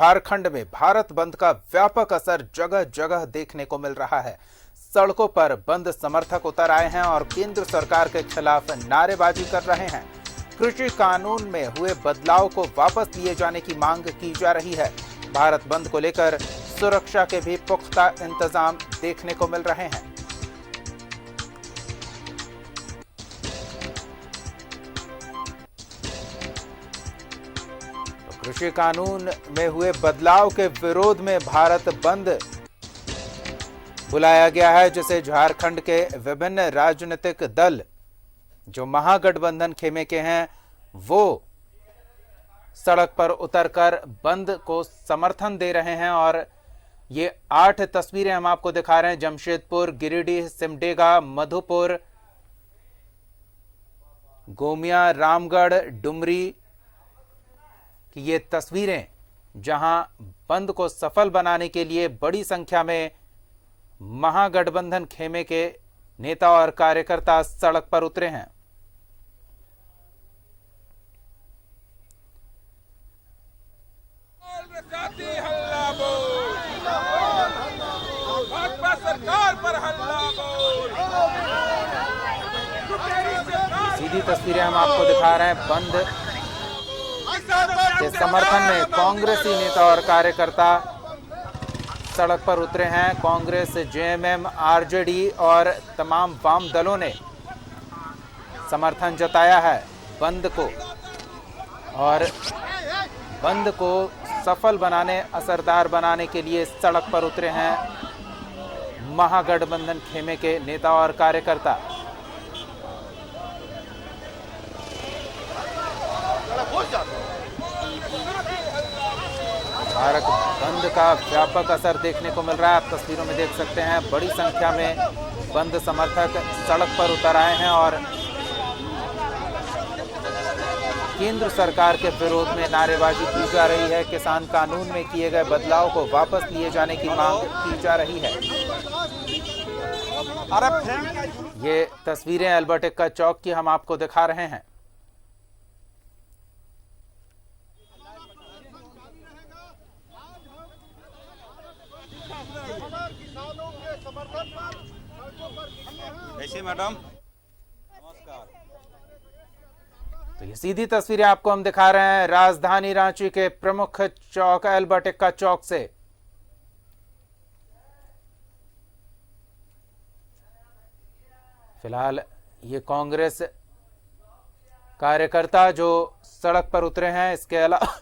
झारखंड में भारत बंद का व्यापक असर जगह जगह देखने को मिल रहा है। सड़कों पर बंद समर्थक उतर आए हैं और केंद्र सरकार के खिलाफ नारेबाजी कर रहे हैं। कृषि कानून में हुए बदलाव को वापस लिए जाने की मांग की जा रही है। भारत बंद को लेकर सुरक्षा के भी पुख्ता इंतजाम देखने को मिल रहे हैं। कृषि कानून में हुए बदलाव के विरोध में भारत बंद बुलाया गया है, जिसे झारखंड के विभिन्न राजनीतिक दल जो महागठबंधन खेमे के हैं वो सड़क पर उतरकर बंद को समर्थन दे रहे हैं। और ये 8 तस्वीरें हम आपको दिखा रहे हैं। जमशेदपुर, गिरिडीह, सिमडेगा, मधुपुर, गोमिया, रामगढ़, डुमरी की ये तस्वीरें जहां बंद को सफल बनाने के लिए बड़ी संख्या में महागठबंधन खेमे के नेता और कार्यकर्ता सड़क पर उतरे हैं। सीधी तस्वीरें हम आपको दिखा रहे हैं। बंद के समर्थन में कांग्रेसी नेता और कार्यकर्ता सड़क पर उतरे हैं। कांग्रेस, जेएमएम, आरजेडी और तमाम वाम दलों ने समर्थन जताया है बंद को और बंद को सफल बनाने, असरदार बनाने के लिए सड़क पर उतरे हैं महागठबंधन खेमे के नेता और कार्यकर्ता। भारत बंद का व्यापक असर देखने को मिल रहा है। आप तस्वीरों में देख सकते हैं बड़ी संख्या में बंद समर्थक सड़क पर उतर आए हैं और केंद्र सरकार के विरोध में नारेबाजी की जा रही है। किसान कानून में किए गए बदलाव को वापस लिए जाने की मांग की जा रही है। ये तस्वीरें अल्बर्ट एक्का चौक की हम आपको दिखा रहे हैं। कैसे मैडम, नमस्कार। तो ये सीधी तस्वीरें आपको हम दिखा रहे हैं राजधानी रांची के प्रमुख चौक अल्बर्ट एक्का चौक से। फिलहाल ये कांग्रेस कार्यकर्ता जो सड़क पर उतरे हैं, इसके अलावा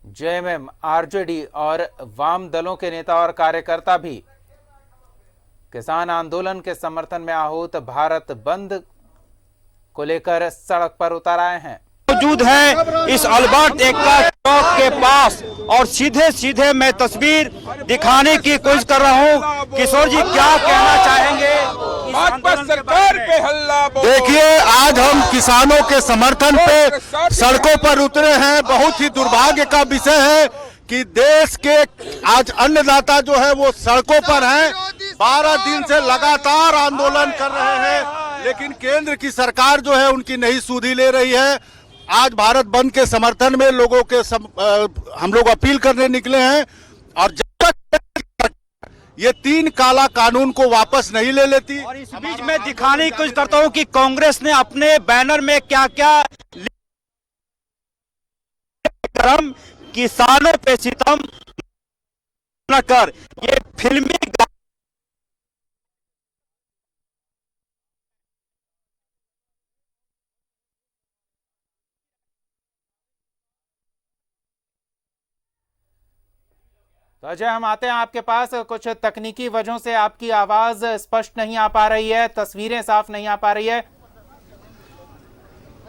जेएमएम, आरजेडी और वाम दलों के नेता और कार्यकर्ता भी किसान आंदोलन के समर्थन में आहूत भारत बंद को लेकर सड़क पर उतर आए हैं। मौजूद है इस अल्बर्ट एक्का चौक के पास और सीधे सीधे मैं तस्वीर दिखाने की कोशिश कर रहा हूं। किशोर जी क्या कहना चाहेंगे भाजपा सरकार पे हल्ला? देखिए, आज हम किसानों के समर्थन पे सड़कों पर उतरे हैं। बहुत ही दुर्भाग्य का विषय है कि देश के आज अन्नदाता जो है वो सड़कों पर हैं। 12 दिन से लगातार आंदोलन कर रहे हैं, लेकिन केंद्र की सरकार जो है उनकी नहीं सुधी ले रही है। आज भारत बंद के समर्थन में लोगों के हम लोग अपील करने निकले हैं और जब तक ये 3 काला कानून को वापस नहीं ले लेती। और इस बीच में दिखाने की कोशिश करता हूं कि कांग्रेस ने अपने बैनर में क्या क्या किसानों पे सितम न कर, ये फिल्मी तो अजय, हम आते हैं आपके पास। कुछ तकनीकी वजहों से आपकी आवाज स्पष्ट नहीं आ पा रही है, तस्वीरें साफ नहीं आ पा रही है।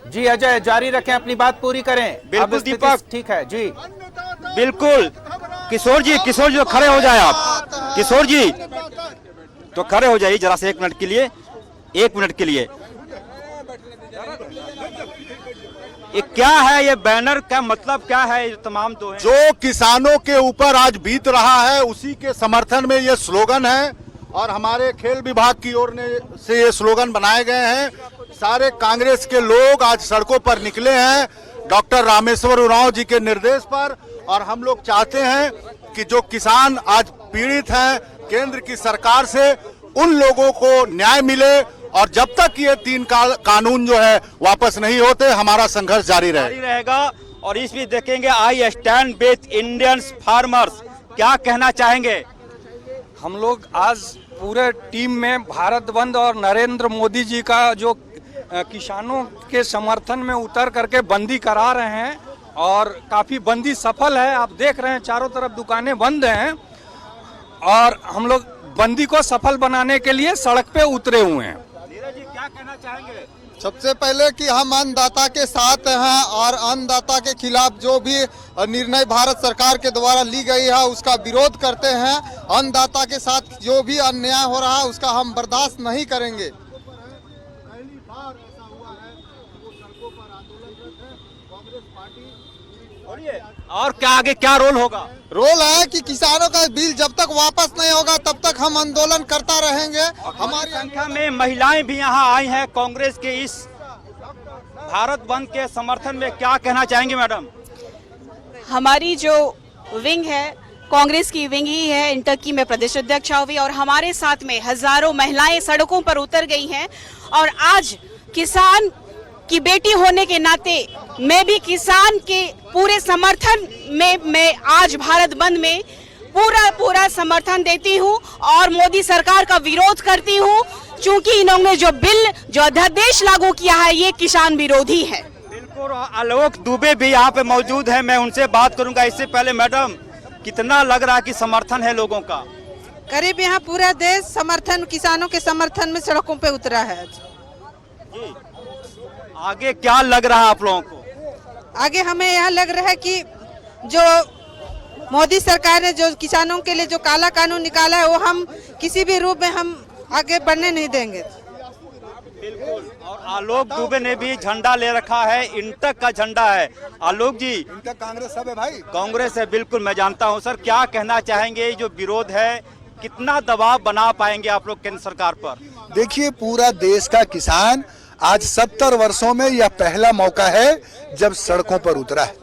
जी अजय, जारी रखें, अपनी बात पूरी करें। बिल्कुल दीपक, ठीक है जी, बिल्कुल। किशोर जी तो खड़े हो जाए आप। किशोर जी तो खड़े हो जाइए जरा से 1 मिनट के लिए, 1 मिनट के लिए। ये क्या है, ये बैनर का मतलब क्या है? ये तमाम तो है जो किसानों के ऊपर आज बीत रहा है उसी के समर्थन में ये स्लोगन है और हमारे खेल विभाग की ओर से ये स्लोगन बनाए गए हैं। सारे कांग्रेस के लोग आज सड़कों पर निकले हैं। डॉक्टर रामेश्वर उरांव जी के निर्देश पर। और हम लोग चाहते हैं कि जो किसान आज पीड़ित हैं केंद्र की सरकार से, उन लोगों को न्याय मिले और जब तक ये 3 कानून जो है वापस नहीं होते, हमारा संघर्ष जारी रहेगा। और इस भी देखेंगे I stand with Indian farmers, क्या कहना चाहेंगे? हम लोग आज पूरे टीम में भारत बंद और नरेंद्र मोदी जी का जो किसानों के समर्थन में उतर करके बंदी करा रहे हैं और काफी बंदी सफल है। आप देख रहे हैं चारों तरफ दुकानें बंद हैं और हम लोग बंदी को सफल बनाने के लिए सड़क पे उतरे हुए हैं। नीरज जी क्या कहना चाहेंगे? सबसे पहले कि हम अन्नदाता के साथ हैं और अन्नदाता के खिलाफ जो भी निर्णय भारत सरकार के द्वारा ली गई है उसका विरोध करते हैं। अन्नदाता के साथ जो भी अन्याय हो रहा है उसका हम बर्दाश्त नहीं करेंगे। पहली बार ऐसा हुआ है कि वो सड़कों पर आंदोलनरत है कांग्रेस पार्टी। और क्या आगे क्या रोल होगा? रोल है कि किसानों का बिल जब तक वापस नहीं होगा तब तक हम आंदोलन करता रहेंगे। हमारी संख्या में महिलाएं भी यहाँ आई हैं कांग्रेस के इस भारत बंद के समर्थन में, क्या कहना चाहेंगे मैडम? हमारी जो विंग है कांग्रेस की विंग ही है, इंटकी में प्रदेश अध्यक्ष हुई और हमारे साथ में हजारों महिलाएं सड़कों पर उतर गई हैं। और आज किसान की बेटी होने के नाते मैं भी किसान के पूरे समर्थन में मैं आज भारत बंद में पूरा समर्थन देती हूं और मोदी सरकार का विरोध करती हूं, क्योंकि इन्होंने जो बिल जो अध्यादेश लागू किया है ये किसान विरोधी है। बिल्कुल। आलोक दुबे भी यहाँ पे मौजूद है, मैं उनसे बात करूंगा। इससे पहले मैडम, कितना लग रहा है कि समर्थन है लोगों का? करीब यहाँ पूरा देश समर्थन, किसानों के समर्थन में सड़कों पे उतरा है। जी। आगे क्या लग रहा है आप लोगों को? आगे हमें यहाँ लग रहा है कि जो मोदी सरकार ने जो किसानों के लिए जो काला कानून निकाला है वो हम किसी भी रूप में हम आगे बढ़ने नहीं देंगे। बिल्कुल। और आलोक दुबे ने भी झंडा ले रखा है, इंटक का झंडा है। आलोक जी, इंटक कांग्रेस सब है भाई। कांग्रेस है, बिल्कुल मैं जानता हूं। सर क्या कहना चाहेंगे, जो विरोध है कितना दबाव बना पाएंगे आप लोग केंद्र सरकार पर? देखिए, पूरा देश का किसान आज 70 वर्षों में यह पहला मौका है जब सड़कों पर उतरा है।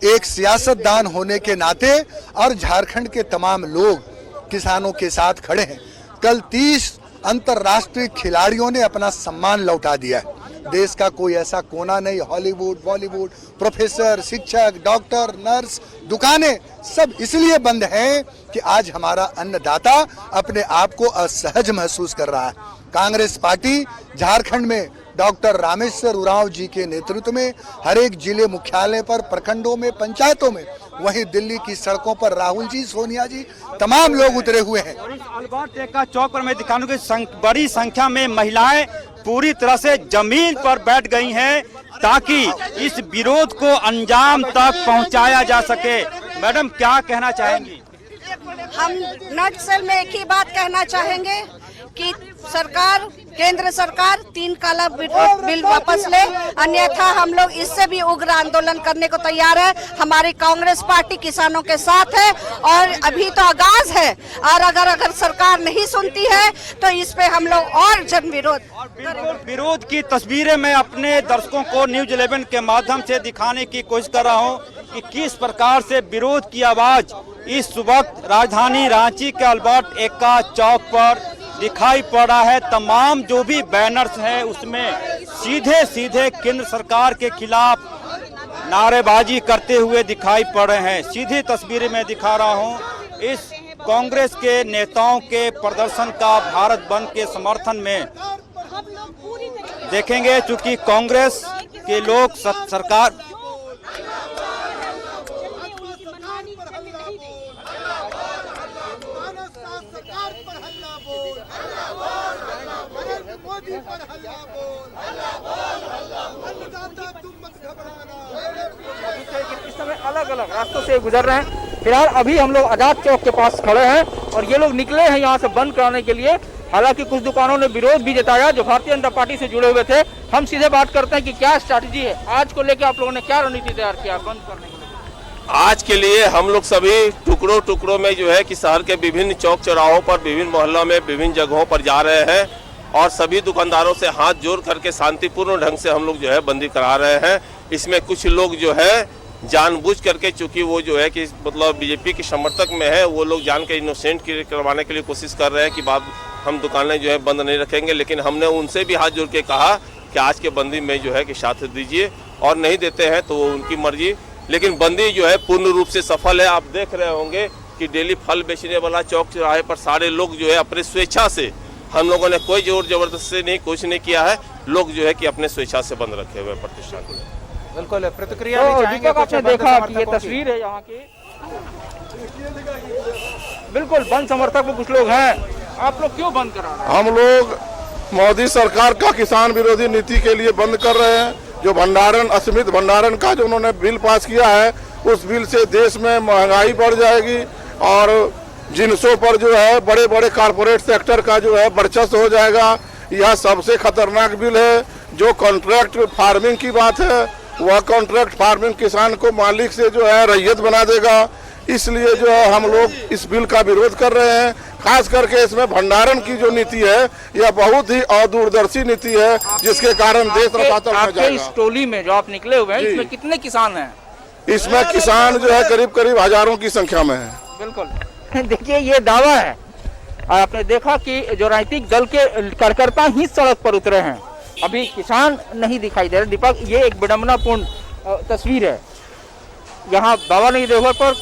एक सियासतदान होने के नाते और झारखंड के तमाम लोग किसानों के साथ खड़े हैं। कल 30 अंतर्राष्ट्रीय खिलाड़ियों ने अपना सम्मान लौटा दिया है। देश का कोई ऐसा कोना नहीं, हॉलीवुड, बॉलीवुड, प्रोफेसर, शिक्षक, डॉक्टर, नर्स, दुकानें सब इसलिए बंद हैं कि आज हमारा अन्नदाता अपने आप को असहज महसूस कर रहा है। कांग्रेस पार्टी झारखंड में डॉक्टर रामेश्वर उरांव जी के नेतृत्व में हर एक जिले मुख्यालय पर, प्रखंडों में, पंचायतों में, वहीं दिल्ली की सड़कों पर राहुल जी, सोनिया जी, तमाम लोग उतरे हुए हैं। और इस अल्बर्ट एक्का चौक पर मैं दिखाने की बड़ी संख्या में महिलाएं पूरी तरह से जमीन पर बैठ गई हैं ताकि इस विरोध को अंजाम तक पहुंचाया जा सके। मैडम क्या कहना चाहेंगी? हम नटसेल में एक ही बात कहना चाहेंगे कि सरकार, केंद्र सरकार 3 काला बिल वापस ले, अन्यथा हम लोग इससे भी उग्र आंदोलन करने को तैयार है। हमारी कांग्रेस पार्टी किसानों के साथ है और अभी तो आगाज है और अगर सरकार नहीं सुनती है तो इस पे हम लोग और जन विरोध की तस्वीरें मैं अपने दर्शकों को न्यूज 11 के माध्यम से दिखाने की कोशिश कर रहा हूं कि किस प्रकार से विरोध की आवाज इस वक्त राजधानी रांची के अल्बर्ट एक्का चौक पर दिखाई पड़ रहा है। तमाम जो भी बैनर्स हैं उसमें सीधे केंद्र सरकार के खिलाफ नारेबाजी करते हुए दिखाई पड़ रहे हैं। सीधी तस्वीरें मैं दिखा रहा हूं इस कांग्रेस के नेताओं के प्रदर्शन का भारत बंद के समर्थन में। देखेंगे चूंकि कांग्रेस के लोग सरकार इस समय अलग अलग रास्तों से गुजर रहे हैं। फिलहाल अभी हम लोग आजाद चौक के पास खड़े हैं और ये लोग निकले हैं यहाँ से बंद कराने के लिए। हालांकि कुछ दुकानों ने विरोध भी जताया जो भारतीय जनता पार्टी से जुड़े हुए थे। हम सीधे बात करते हैं कि क्या स्ट्रैटेजी है आज को लेकर, आप लोगों ने क्या रणनीति तैयार किया बंद करने के लिए? आज के लिए हम लोग सभी टुकड़ों में जो है कि शहर के विभिन्न चौक चौराहों पर, विभिन्न मोहल्लों में, विभिन्न जगहों पर जा रहे हैं और सभी दुकानदारों से हाथ जोड़ करके शांतिपूर्ण ढंग से हम लोग जो है बंदी करा रहे हैं। इसमें कुछ लोग जो है जानबूझ करके, चूंकि वो जो है कि मतलब बीजेपी के समर्थक में है, वो लोग जान के इनोसेंट करवाने के लिए कोशिश कर रहे हैं कि बात हम दुकानें जो है बंद नहीं रखेंगे। लेकिन हमने उनसे भी हाथ जोड़ के कहा कि आज के बंदी में जो है कि साथ दीजिए, और नहीं देते हैं तो उनकी मर्जी। लेकिन बंदी जो है पूर्ण रूप से सफल है। आप देख रहे होंगे कि डेली फल बेचने वाला चौक चौराहे पर सारे लोग जो है अपने स्वेच्छा से, हम लोगों ने कोई जोर जबरदस्ती नहीं, कुछ नहीं किया है, लोग जो है कि अपने स्वेच्छा से बंद रखे हुए प्रतिष्ठान को। बिल्कुल, प्रतिक्रिया भी चाहेंगे। आपने देखा कि ये तस्वीर है यहाँ की, बिल्कुल बंद समर्थक में कुछ लोग हैं। आप लोग क्यों बंद करा रहे हैं? हम लोग मोदी सरकार का किसान विरोधी नीति के लिए बंद कर रहे हैं। जो भंडारण, असीमित भंडारण का जो उन्होंने बिल पास किया है, उस बिल से देश में महंगाई बढ़ जाएगी और जिनसों पर जो है बड़े बड़े कारपोरेट सेक्टर का जो है वर्चस्व हो जाएगा। यह सबसे खतरनाक बिल है। जो कॉन्ट्रैक्ट फार्मिंग की बात है, वह कॉन्ट्रैक्ट फार्मिंग किसान को मालिक से जो है रैयत बना देगा। इसलिए जो है हम लोग इस बिल का विरोध कर रहे हैं। खास करके इसमें भंडारण की जो नीति है, यह बहुत ही अदूरदर्शी नीति है, जिसके कारण देश रसातल में जाएगा। इस टोली में जो आप निकले हुए हैं, इसमें कितने किसान हैं? इसमें किसान जो है करीब करीब हजारों की संख्या में है। बिल्कुल, देखिए ये दावा है। आपने देखा कि जो राजनीतिक दल के कार्यकर्ता ही सड़क पर उतरे हैं, अभी किसान नहीं दिखाई दे रहे। दीपक, ये एक विडंबनापूर्ण तस्वीर है। यहाँ भवानी देवघर पर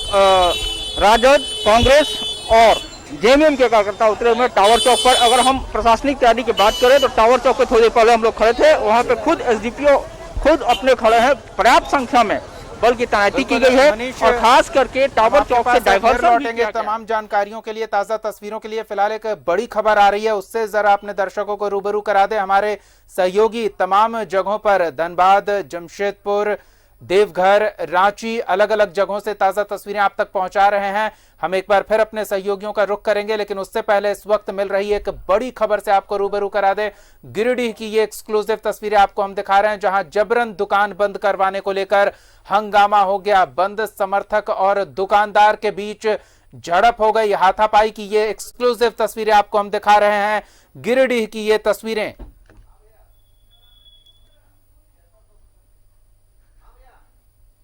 राजद, कांग्रेस और जेएमएम के कार्यकर्ता उतरे हुए टावर चौक पर। अगर हम प्रशासनिक तैयारी की बात करें तो टावर चौक पे थोड़ी देर पहले हम लोग खड़े थे, वहाँ पे खुद एसडीपीओ खुद अपने खड़े हैं। पर्याप्त संख्या में बल की तैनाती की गई है और खास करके टावर चौक से डायवर्सन भी किया गया। तमाम जानकारियों के लिए, ताजा तस्वीरों के लिए फिलहाल एक बड़ी खबर आ रही है, उससे जरा अपने दर्शकों को रूबरू करा दे। हमारे सहयोगी तमाम जगहों पर, धनबाद, जमशेदपुर, देवघर, रांची, अलग अलग जगहों से ताजा तस्वीरें आप तक पहुंचा रहे हैं। हम एक बार फिर अपने सहयोगियों का रुख करेंगे, लेकिन उससे पहले इस वक्त मिल रही एक बड़ी खबर से आपको रूबरू करा दे। गिरिडीह की ये एक्सक्लूसिव तस्वीरें आपको हम दिखा रहे हैं, जहां जबरन दुकान बंद करवाने को लेकर हंगामा हो गया। बंद समर्थक और दुकानदार के बीच झड़प हो गई, हाथापाई की ये एक्सक्लूसिव तस्वीरें आपको हम दिखा रहे हैं। गिरिडीह की ये तस्वीरें।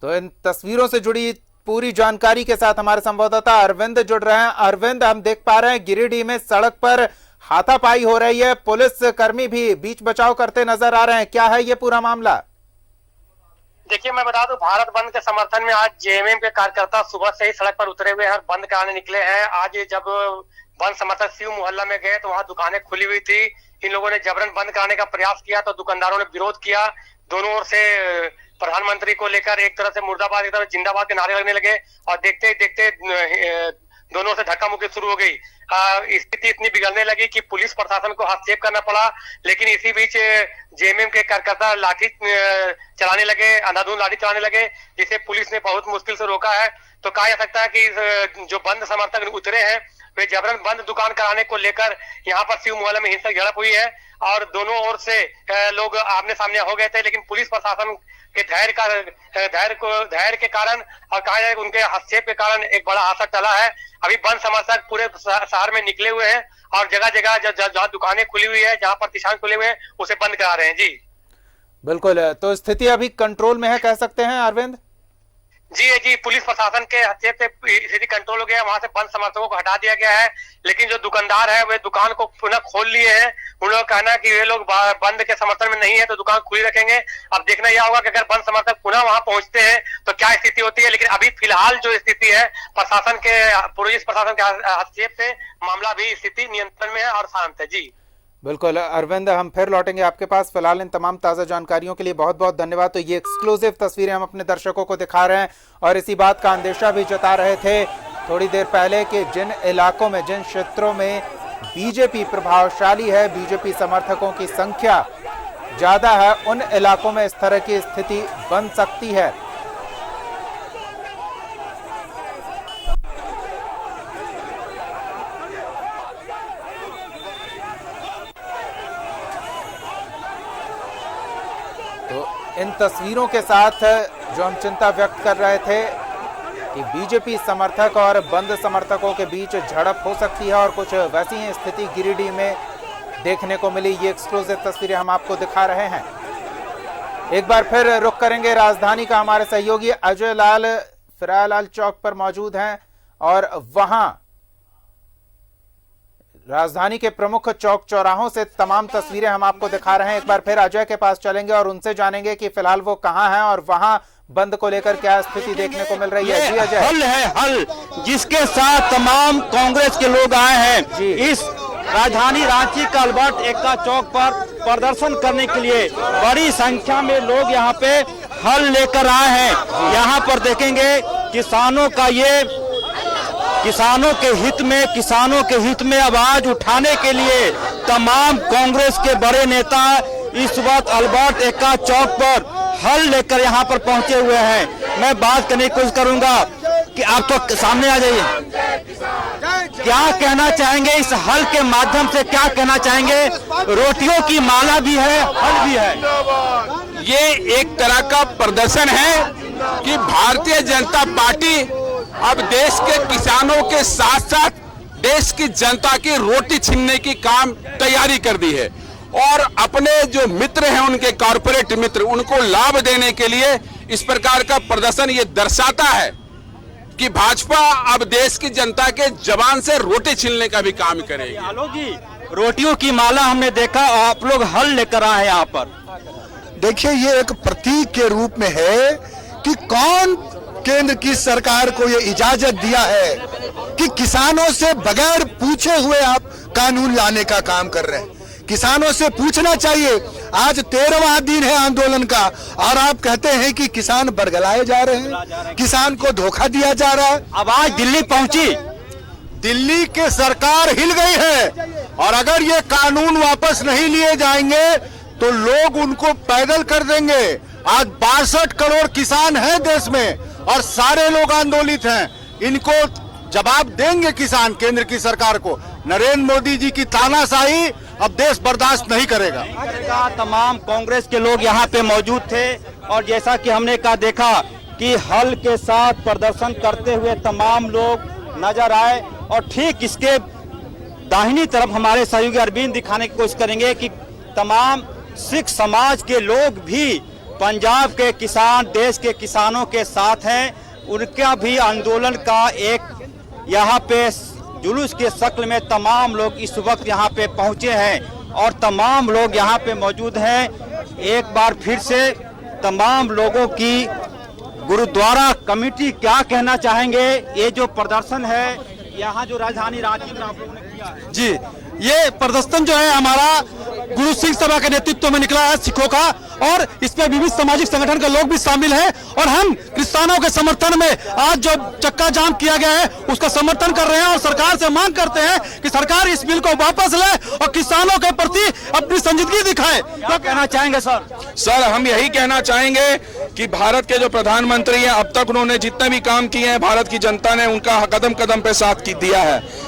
तो इन तस्वीरों से जुड़ी पूरी जानकारी के साथ हमारे संवाददाता अरविंद जुड़ रहे हैं। अरविंद, हम देख पा रहे हैं गिरिडीह में सड़क पर हाथापाई हो रही है, पुलिस कर्मी भी बीच बचाव करते नजर आ रहे हैं। क्या है ये पूरा मामला? देखिए, मैं बता दूं, भारत बंद के समर्थन में आज जेएमएम के कार्यकर्ता सुबह से ही सड़क पर उतरे हुए हैं, बंद कराने निकले हैं। आज जब बंद समर्थक शिव मोहल्ला में गए तो वहां दुकानें खुली हुई थी। इन लोगों ने जबरन बंद कराने का प्रयास किया तो दुकानदारों ने विरोध किया। दोनों ओर से प्रधानमंत्री को लेकर एक तरफ से मुर्दाबाद, एक तरफ जिंदाबाद के नारे लगने लगे और देखते ही देखते दोनों से धक्का मुक्की शुरू हो गई। स्थिति इतनी बिगड़ने लगी कि पुलिस प्रशासन को हस्तक्षेप करना पड़ा। लेकिन इसी बीच जेएमएम के कार्यकर्ता लाठी चलाने लगे, अंधाधुंध लाठी चलाने लगे, जिसे पुलिस ने बहुत मुश्किल से रोका है। तो कहा जा सकता है कि जो बंद समर्थक उतरे हैं वे जबरन बंद दुकान कराने को लेकर यहाँ पर शिव मोहल्ला में हिंसक झड़प हुई है और दोनों ओर से लोग आमने सामने हो गए थे। लेकिन पुलिस प्रशासन के धैर्य के कारण और कहा जाए उनके हस्तक्षेप के कारण एक बड़ा असर टला है। अभी बंद समर्थक पूरे शहर में निकले हुए हैं और जगह जगह जहाँ दुकानें खुली हुई है, जहाँ प्रतिष्ठान खुले हुए हैं, उसे बंद करा रहे हैं। जी बिल्कुल, तो स्थिति अभी कंट्रोल में है कह सकते हैं अरविंद? जी, पुलिस प्रशासन के हस्तक्षेप से स्थिति कंट्रोल हो गया। वहां से बंद समर्थकों को हटा दिया गया है। लेकिन जो दुकानदार है वे दुकान को पुनः खोल लिए हैं। उन लोगों का कहना है कि वे लोग बंद के समर्थन में नहीं है तो दुकान खुली रखेंगे। अब देखना यह होगा कि अगर बंद समर्थक पुनः वहां पहुंचते हैं तो क्या स्थिति होती है। लेकिन अभी फिलहाल जो स्थिति है, प्रशासन के पुलिस प्रशासन के हस्तक्षेप से मामला भी स्थिति नियंत्रण में है और शांत है। जी बिल्कुल अरविंद, हम फिर लौटेंगे आपके पास। फिलहाल इन तमाम ताज़ा जानकारियों के लिए बहुत बहुत धन्यवाद। तो ये एक्सक्लूसिव तस्वीरें हम अपने दर्शकों को दिखा रहे हैं और इसी बात का अंदेशा भी जता रहे थे थोड़ी देर पहले कि जिन इलाकों में, जिन क्षेत्रों में बीजेपी प्रभावशाली है, बीजेपी समर्थकों की संख्या ज़्यादा है, उन इलाकों में इस तरह की स्थिति बन सकती है। इन तस्वीरों के साथ जो हम चिंता व्यक्त कर रहे थे कि बीजेपी समर्थक और बंद समर्थकों के बीच झड़प हो सकती है और कुछ वैसी ही स्थिति गिरिडीह में देखने को मिली। ये एक्सक्लूसिव तस्वीरें हम आपको दिखा रहे हैं। एक बार फिर रुख करेंगे राजधानी का। हमारे सहयोगी अजय लाल फिरालाल चौक पर मौजूद हैं और वहां राजधानी के प्रमुख चौक चौराहों से तमाम तस्वीरें हम आपको दिखा रहे हैं। एक बार फिर अजय के पास चलेंगे और उनसे जानेंगे कि फिलहाल वो कहां हैं और वहां बंद को लेकर क्या स्थिति देखने को मिल रही है। जी अजय। हल है, हल जिसके साथ तमाम कांग्रेस के लोग आए हैं इस राजधानी रांची का अल्बर्ट एक्का चौक पर प्रदर्शन करने के लिए। बड़ी संख्या में लोग यहाँ पे हल लेकर आए हैं। यहाँ पर देखेंगे किसानों का ये किसानों के हित में आवाज उठाने के लिए तमाम कांग्रेस के बड़े नेता इस वक्त अल्बर्ट एक्का चौक पर हल लेकर यहाँ पर पहुंचे हुए हैं। मैं बात करने की कोशिश करूंगा कि आप तो सामने आ जाइए। क्या कहना चाहेंगे इस हल के माध्यम से, क्या कहना चाहेंगे? रोटियों की माला भी है, हल भी है। ये एक तरह का प्रदर्शन है कि भारतीय जनता पार्टी अब देश के किसानों के साथ साथ देश की जनता की रोटी छीनने की काम तैयारी कर दी है और अपने जो मित्र हैं, उनके कॉर्पोरेट मित्र, उनको लाभ देने के लिए इस प्रकार का प्रदर्शन ये दर्शाता है कि भाजपा अब देश की जनता के जवान से रोटी छीनने का भी काम करेगी। आलोक जी, रोटियों की माला हमने देखा, आप लोग हल लेकर आए हैं यहाँ पर। देखिए, ये एक प्रतीक के रूप में है कि कौन केंद्र की सरकार को ये इजाजत दिया है कि किसानों से बगैर पूछे हुए आप कानून लाने का काम कर रहे हैं। किसानों से पूछना चाहिए। आज 13वां दिन है आंदोलन का और आप कहते हैं कि किसान बरगलाए जा रहे हैं, किसान को धोखा दिया जा रहा है। आवाज दिल्ली पहुंची, दिल्ली की सरकार हिल गई है और अगर ये कानून वापस नहीं लिए जाएंगे तो लोग उनको पैदल कर देंगे। आज 62 करोड़ किसान हैं देश में और सारे लोग आंदोलित हैं। इनको जवाब देंगे किसान केंद्र की सरकार को। नरेंद्र मोदी जी की तानाशाही अब देश बर्दाश्त नहीं करेगा। तमाम कांग्रेस के लोग यहाँ पे मौजूद थे और जैसा कि हमने कहा देखा कि हल के साथ प्रदर्शन करते हुए तमाम लोग नजर आए और ठीक इसके दाहिनी तरफ हमारे सहयोगी अरविंद दिखाने की कोशिश करेंगे कि तमाम सिख समाज के लोग भी पंजाब के किसान देश के किसानों के साथ हैं। उनका भी आंदोलन का एक यहाँ पे जुलूस के शक्ल में तमाम लोग इस वक्त यहाँ पे पहुँचे हैं और तमाम लोग यहाँ पे मौजूद हैं। एक बार फिर से तमाम लोगों की गुरुद्वारा कमेटी क्या कहना चाहेंगे? ये जो प्रदर्शन है यहाँ जो राजधानी रांची में आप लोगों ने किया है। जी, ये प्रदर्शन जो है हमारा गुरु सिंह सभा के नेतृत्व में निकला है सिखों का और इसमें विविध सामाजिक संगठन के लोग भी शामिल हैं और हम किसानों के समर्थन में आज जो चक्का जाम किया गया है उसका समर्थन कर रहे हैं और सरकार से मांग करते हैं कि सरकार इस बिल को वापस ले और किसानों के प्रति अपनी संजीदगी दिखाए। क्या कहना चाहेंगे सर? सर, हम यही कहना चाहेंगे कि भारत के जो प्रधानमंत्री हैं, अब तक उन्होंने जितने भी काम किए हैं भारत की जनता ने उनका कदम कदम पे साथ दिया है।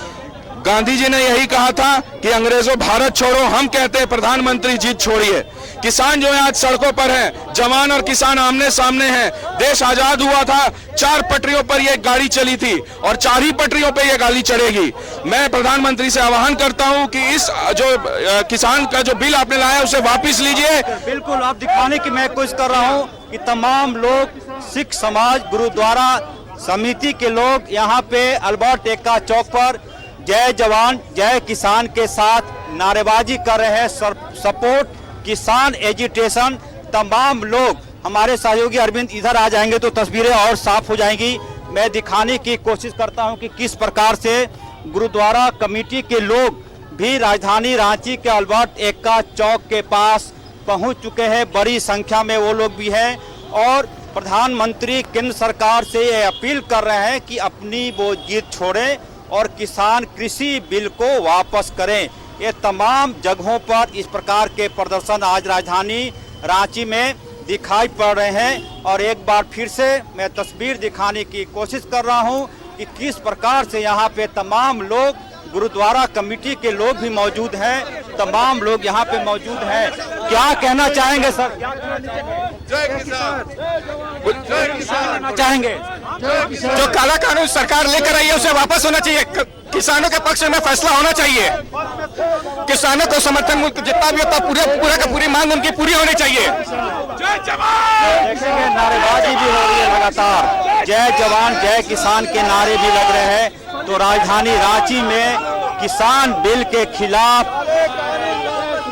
गांधी जी ने यही कहा था कि अंग्रेजों भारत छोड़ो, हम कहते हैं प्रधानमंत्री जीत छोड़िए। किसान जो है आज सड़कों पर हैं, जवान और किसान आमने सामने हैं। देश आजाद हुआ था, 4 पटरियों पर ये गाड़ी चली थी और 4 ही पटरियों पर ये गाड़ी चढ़ेगी। मैं प्रधानमंत्री से आह्वान करता हूं कि इस जो किसान का जो बिल आपने लाया उसे वापस लीजिए। बिल्कुल, आप दिखाने की मैं कोशिश कर रहा हूं कि तमाम लोग सिख समाज गुरुद्वारा समिति के लोग यहाँ पे अल्बर्ट एक्का चौक पर जय जवान जय किसान के साथ नारेबाजी कर रहे हैं। सपोर्ट किसान एजिटेशन। तमाम लोग, हमारे सहयोगी अरविंद इधर आ जाएंगे तो तस्वीरें और साफ हो जाएंगी। मैं दिखाने की कोशिश करता हूं कि किस प्रकार से गुरुद्वारा कमेटी के लोग भी राजधानी रांची के अल्बर्ट एक्का चौक के पास पहुंच चुके हैं। बड़ी संख्या में वो लोग भी हैं और प्रधानमंत्री केंद्र सरकार से ये अपील कर रहे हैं कि अपनी वो जिद छोड़ें और किसान कृषि बिल को वापस करें। ये तमाम जगहों पर इस प्रकार के प्रदर्शन आज राजधानी रांची में दिखाई पड़ रहे हैं और एक बार फिर से मैं तस्वीर दिखाने की कोशिश कर रहा हूं कि किस प्रकार से यहाँ पे तमाम लोग, गुरुद्वारा कमेटी के लोग भी मौजूद हैं, तमाम लोग यहाँ पे मौजूद हैं। क्या कहना चाहेंगे सर? जय किसान, चाहेंगे जो काला कानून सरकार लेकर आई है उसे वापस होना चाहिए। किसानों के पक्ष में फैसला होना चाहिए। किसानों को समर्थन जितना भी होता पूरा का पूरी मांग उनकी पूरी होनी चाहिए। देखेंगे नारेबाजी भी हो रही है लगातार, जय जवान जय किसान के नारे भी लग रहे हैं। तो राजधानी रांची में किसान बिल के खिलाफ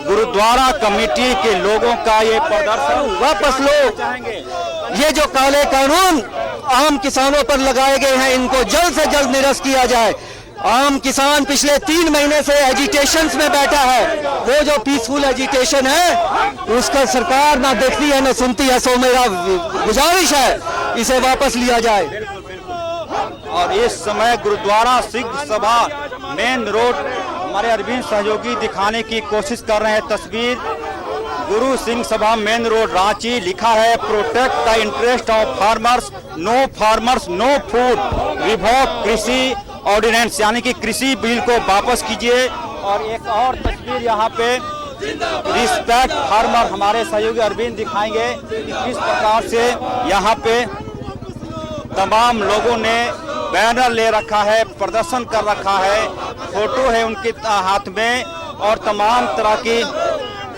गुरुद्वारा कमेटी के लोगों का ये प्रदर्शन। वापस लो, ये जो काले कानून आम किसानों पर लगाए गए हैं इनको जल्द से जल्द निरस्त किया जाए। आम किसान पिछले 3 महीने से एजिटेशंस में बैठा है, वो जो पीसफुल एजिटेशन है उसका सरकार ना देखती है ना सुनती है। सो मेरा गुजारिश है इसे वापस लिया जाए। और इस समय गुरुद्वारा सिख सभा मेन रोड हमारे अरविंद सहयोगी दिखाने की कोशिश कर रहे हैं तस्वीर। गुरु सिंह सभा मेन रोड रांची, लिखा है protect the interest of farmers, no food, revoke krishi ordinance, यानी कि कृषि बिल को वापस कीजिए। और एक और तस्वीर यहाँ पे रिस्पेक्ट फार्मर हमारे सहयोगी अरविंद दिखाएंगे कि किस प्रकार से यहाँ पे तमाम लोगों ने बैनर ले रखा है, प्रदर्शन कर रखा है, फोटो है उनके हाथ में और तमाम तरह की,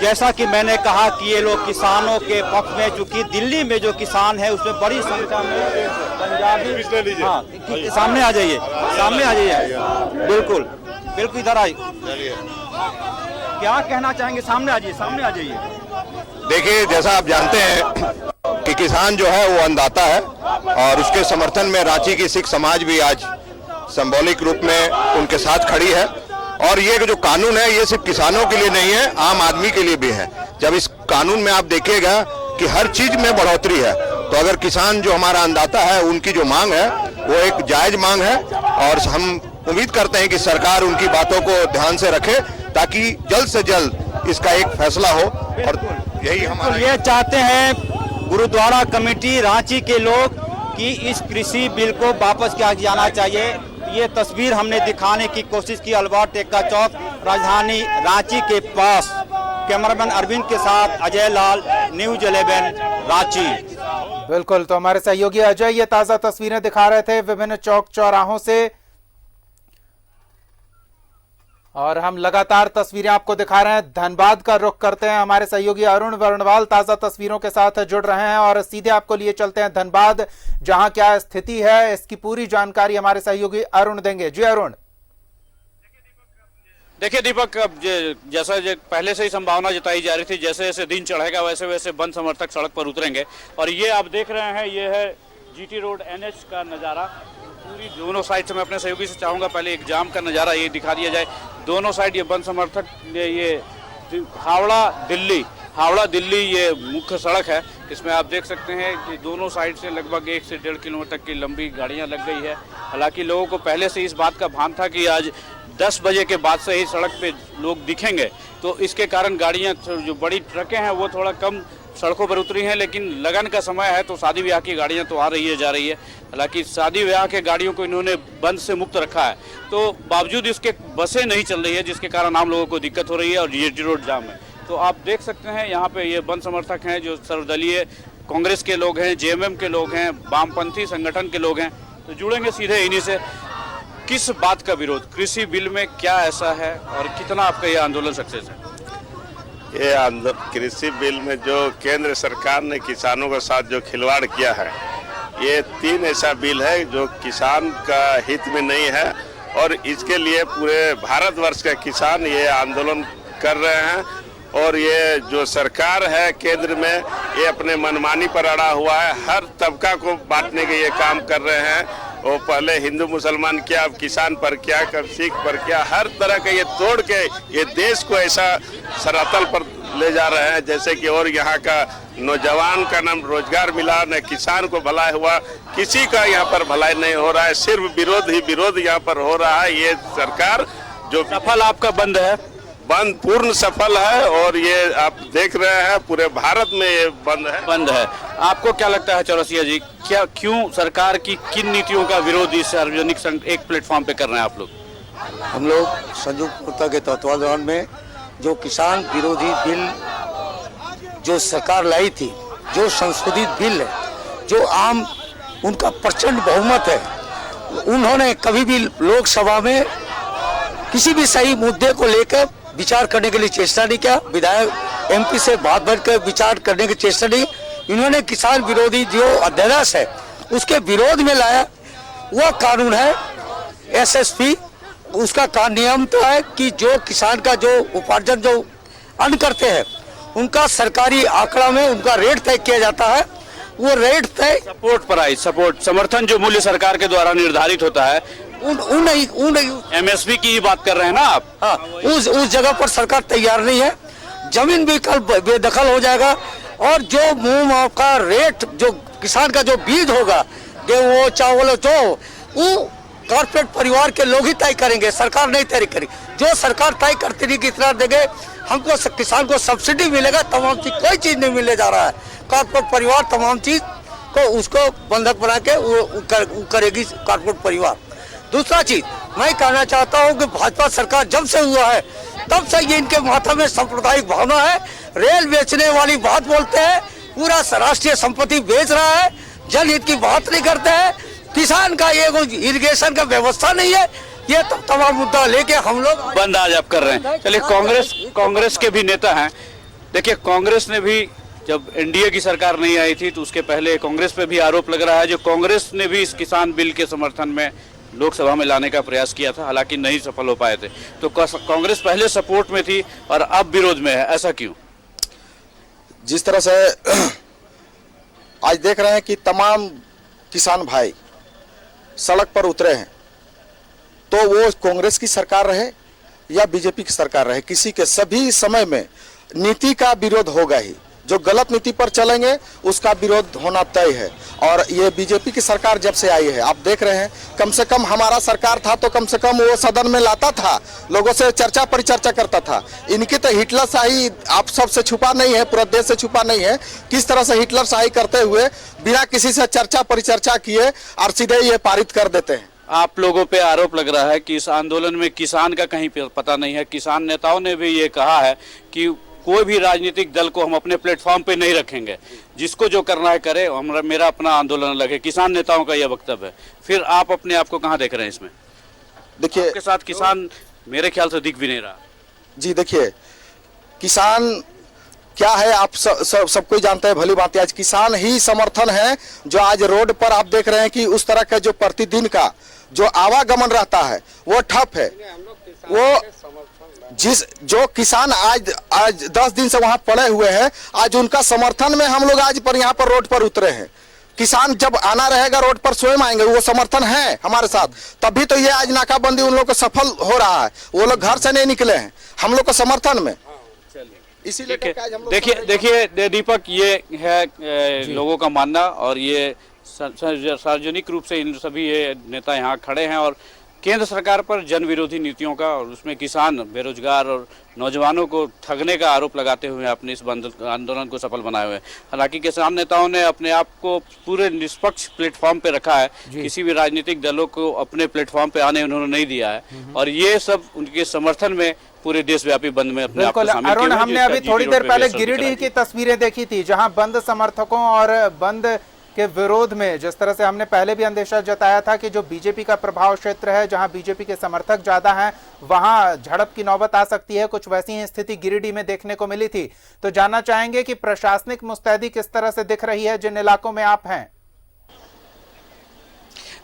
जैसा कि मैंने कहा कि ये लोग किसानों के पक्ष में, चूंकि दिल्ली में जो किसान है उसमें बड़ी संख्या में पंजाबी। हाँ, सामने आ जाइए, सामने आ जाइए, बिल्कुल बिल्कुल इधर आइए। क्या कहना चाहेंगे? सामने आ जाइए, सामने आ जाइए। देखिए, जैसा आप जानते हैं कि किसान जो है वो अन्नदाता है और उसके समर्थन में रांची की सिख समाज भी आज सिंबॉलिक रूप में उनके साथ खड़ी है। और ये जो कानून है ये सिर्फ किसानों के लिए नहीं है, आम आदमी के लिए भी है। जब इस कानून में आप देखिएगा कि हर चीज में बढ़ोतरी है, तो अगर किसान जो हमारा अन्नदाता है उनकी जो मांग है वो एक जायज मांग है और हम उम्मीद करते हैं कि सरकार उनकी बातों को ध्यान से रखे ताकि जल्द से जल्द इसका एक फैसला हो। और यही हमारा ये चाहते हैं गुरुद्वारा कमेटी रांची के लोग कि इस कृषि बिल को वापस किया जाना चाहिए। ये तस्वीर हमने दिखाने की कोशिश की अल्बर्ट एक्का चौक राजधानी रांची के पास। कैमरामैन अरविंद के साथ अजय लाल, न्यूज 11 रांची। बिल्कुल, तो हमारे सहयोगी अजय ये ताजा तस्वीरें दिखा रहे थे विभिन्न चौक चौराहों से और हम लगातार तस्वीरें आपको दिखा रहे हैं। धनबाद का रुख करते हैं, हमारे सहयोगी अरुण वर्णवाल ताजा तस्वीरों के साथ जुड़ रहे हैं और सीधे आपको लिए चलते हैं धनबाद, जहां क्या स्थिति है इसकी पूरी जानकारी हमारे सहयोगी अरुण देंगे। जी अरुण। देखिए दीपक, जैसा पहले से ही संभावना जताई जा रही थी, जैसे जैसे दिन चढ़ेगा वैसे वैसे बंद समर्थक सड़क पर उतरेंगे। और ये आप देख रहे हैं, ये है जीटी रोड NH का नज़ारा। पूरी दोनों साइड से मैं अपने सहयोगी से चाहूँगा पहले एक जाम का नज़ारा ये दिखा दिया जाए। दोनों साइड ये बंद समर्थक, ये हावड़ा दिल्ली ये मुख्य सड़क है। इसमें आप देख सकते हैं कि दोनों साइड से लगभग 1 से 1.5 किलोमीटर की लंबी गाड़ियां लग गई है। हालांकि लोगों को पहले से इस बात का भान था कि आज 10 बजे के बाद से ही सड़क पे लोग दिखेंगे, तो इसके कारण गाड़ियां, जो बड़ी ट्रकें हैं वो थोड़ा कम सड़कों पर उतरी हैं। लेकिन लगन का समय है तो शादी ब्याह की गाड़ियां तो आ रही है, जा रही है। हालांकि शादी ब्याह के गाड़ियों को इन्होंने बंद से मुक्त रखा है, तो बावजूद इसके बसें नहीं चल रही है, जिसके कारण आम लोगों को दिक्कत हो रही है और जीटी रोड जाम है। तो आप देख सकते हैं यहाँ पे ये बंद समर्थक हैं, जो सर्वदलीय कांग्रेस के लोग हैं, JMM के लोग हैं, वामपंथी संगठन के लोग हैं। तो जुड़ेंगे सीधे इन्हीं से। किस बात का विरोध, कृषि बिल में क्या ऐसा है और कितना आपका ये आंदोलन सक्सेस है? ये कृषि बिल में जो केंद्र सरकार ने किसानों के साथ जो खिलवाड़ किया है, ये 3 ऐसा बिल है जो किसान का हित में नहीं है और इसके लिए पूरे भारतवर्ष के किसान ये आंदोलन कर रहे हैं। और ये जो सरकार है केंद्र में, ये अपने मनमानी पर अड़ा हुआ है, हर तबका को बांटने के ये काम कर रहे हैं। वो पहले हिंदू मुसलमान क्या, अब किसान पर क्या, कब सिख पर क्या, हर तरह के ये तोड़ के ये देश को ऐसा सरातल पर ले जा रहे हैं जैसे कि, और यहाँ का नौजवान का नाम रोजगार मिला, न किसान को भलाई हुआ, किसी का यहाँ पर भलाई नहीं हो रहा है, सिर्फ विरोध ही विरोध यहाँ पर हो रहा है। ये सरकार जो सफल आपका बंद है, बंद पूर्ण सफल है और ये आप देख रहे हैं पूरे भारत में ये बंद है। आपको क्या लगता है चौरसिया जी, क्या क्यों सरकार की किन नीतियों का विरोध इस सार्वजनिक एक प्लेटफॉर्म पे कर रहे हैं आप लोग? हम लोग संयुक्त मोर्चा के तत्वाधान में जो किसान विरोधी बिल जो सरकार लाई थी, जो संशोधित बिल है, जो आम उनका प्रचंड बहुमत है, उन्होंने कभी भी लोकसभा में किसी भी सही मुद्दे को लेकर विचार करने के लिए चेष्टा नहीं किया। विधायक MP से बात बैठ कर विचार करने की चेष्टा नहीं, इन्होंने किसान विरोधी जो अध्यादेश है उसके विरोध में लाया वो कानून है एसएसपी। उसका नियम तो है कि जो किसान का जो उपार्जन जो अन्न करते हैं उनका सरकारी आंकड़ा में उनका रेट तय किया जाता है। वो रेट तय सपोर्ट प्राइस, सपोर्ट समर्थन जो मूल्य सरकार के द्वारा निर्धारित होता है उन एमएसपी की बात कर रहे हैं ना आप? हाँ, उस जगह पर सरकार तैयार नहीं है। जमीन भी कल बेदखल हो जाएगा और जो मुंह का रेट जो किसान का जो बीज होगा गेहूं चावल जो वो कॉर्पोरेट परिवार के लोग ही तय करेंगे, सरकार नहीं तय करेगी। जो सरकार तय करती नहीं कितना देंगे हमको किसान को सब्सिडी मिलेगा, तमाम चीज कोई चीज नहीं मिलने जा रहा है। कॉर्पोरेट परिवार तमाम चीज को उसको बंधक बना के वो करेगी कॉर्पोरेट परिवार। दूसरा चीज मैं कहना चाहता हूँ कि भाजपा सरकार जब से हुआ है तब से ये इनके माथा में सांप्रदायिक भावना है। रेल बेचने वाली बात बोलते हैं, पूरा राष्ट्रीय संपत्ति बेच रहा है, जनहित की बात नहीं करते हैं। किसान का ये इरिगेशन का व्यवस्था नहीं है। ये तो तमाम मुद्दा लेके हम लोग बंद आज आप कर रहे हैं। चलिए कांग्रेस के भी नेता हैं। देखिए कांग्रेस ने भी जब एनडीए की सरकार नहीं आई थी तो उसके पहले कांग्रेस पे भी आरोप लग रहा है जो कांग्रेस ने भी इस किसान बिल के समर्थन में लोकसभा में लाने का प्रयास किया था, हालांकि नहीं सफल हो पाए थे। तो कांग्रेस पहले सपोर्ट में थी और अब विरोध में है, ऐसा क्यों? जिस तरह से आज देख रहे हैं कि तमाम किसान भाई सड़क पर उतरे हैं, तो वो कांग्रेस की सरकार रहे या बीजेपी की सरकार रहे, किसी के सभी समय में नीति का विरोध होगा ही। जो गलत नीति पर चलेंगे उसका विरोध होना तय है। और ये बीजेपी की सरकार जब से आई है आप देख रहे हैं, कम से कम हमारा सरकार था तो कम से कम वो सदन में लाता था, लोगों से चर्चा परिचर्चा करता था। इनकी तो हिटलर शाही आप सबसे छुपा नहीं है, पूरा देश से छुपा नहीं है। किस तरह से हिटलर शाही करते हुए बिना किसी से चर्चा परिचर्चा किए और सीधे ये पारित कर देते हैं। आप लोगों पे आरोप लग रहा है कि इस आंदोलन में किसान का कहीं पता नहीं है। किसान नेताओं ने भी ये कहा है कि कोई भी राजनीतिक दल को हम अपने प्लेटफॉर्म पे नहीं रखेंगे, जिसको जो करना है करे, मेरा अपना आंदोलन अलग है। किसान नेताओं का यह वक्तव्य है। फिर आप अपने आप को कहाँ देख रहे हैं इसमें? देखिए आपके साथ किसान मेरे ख्याल से दिख भी नहीं रहा। जी देखिए, किसान क्या है आप सब कोई जानते हैं भली बात है। आज किसान ही समर्थन है जो आज रोड पर आप देख रहे हैं कि उस तरह का जो प्रतिदिन का जो आवागमन रहता है वो ठप है। वो जो किसान आज 10 दिन से वहां पड़े हुए हैं, आज उनका समर्थन में हम लोग आज पर यहाँ पर रोड पर उतरे हैं। किसान जब आना रहेगा रोड पर स्वयं आएंगे, वो समर्थन है हमारे साथ, तभी तो ये आज नाकाबंदी उन लोग को सफल हो रहा है। वो लोग घर से नहीं निकले हैं हम लोग को समर्थन में। इसीलिए देखिए दीपक, ये है लोगों का मानना और ये सार्वजनिक रूप से इन सभी ये नेता यहाँ खड़े हैं और केंद्र सरकार पर जन विरोधी नीतियों का और उसमें किसान, बेरोजगार और नौजवानों को ठगने का आरोप लगाते हुए अपने इस आंदोलन को सफल बनाए हुए। हालांकि किसान नेताओं ने अपने आप को पूरे निष्पक्ष प्लेटफॉर्म पे रखा है, किसी भी राजनीतिक दलों को अपने प्लेटफॉर्म पे आने उन्होंने नहीं दिया है और ये सब उनके समर्थन में पूरे देशव्यापी बंद में अपने आप को शामिल किया। अरुण, हमने अभी थोड़ी देर पहले गिरिडीह की तस्वीरें देखी थी जहाँ बंद समर्थकों और बंद के विरोध में जिस तरह से हमने पहले भी अंदेशा जताया था कि जो बीजेपी का प्रभाव क्षेत्र है, जहां बीजेपी के समर्थक ज्यादा हैं, वहां झड़प की नौबत आ सकती है। कुछ वैसी ही स्थिति गिरिडीह में देखने को मिली थी। तो जानना चाहेंगे कि प्रशासनिक मुस्तैदी किस तरह से दिख रही है जिन इलाकों में आप हैं।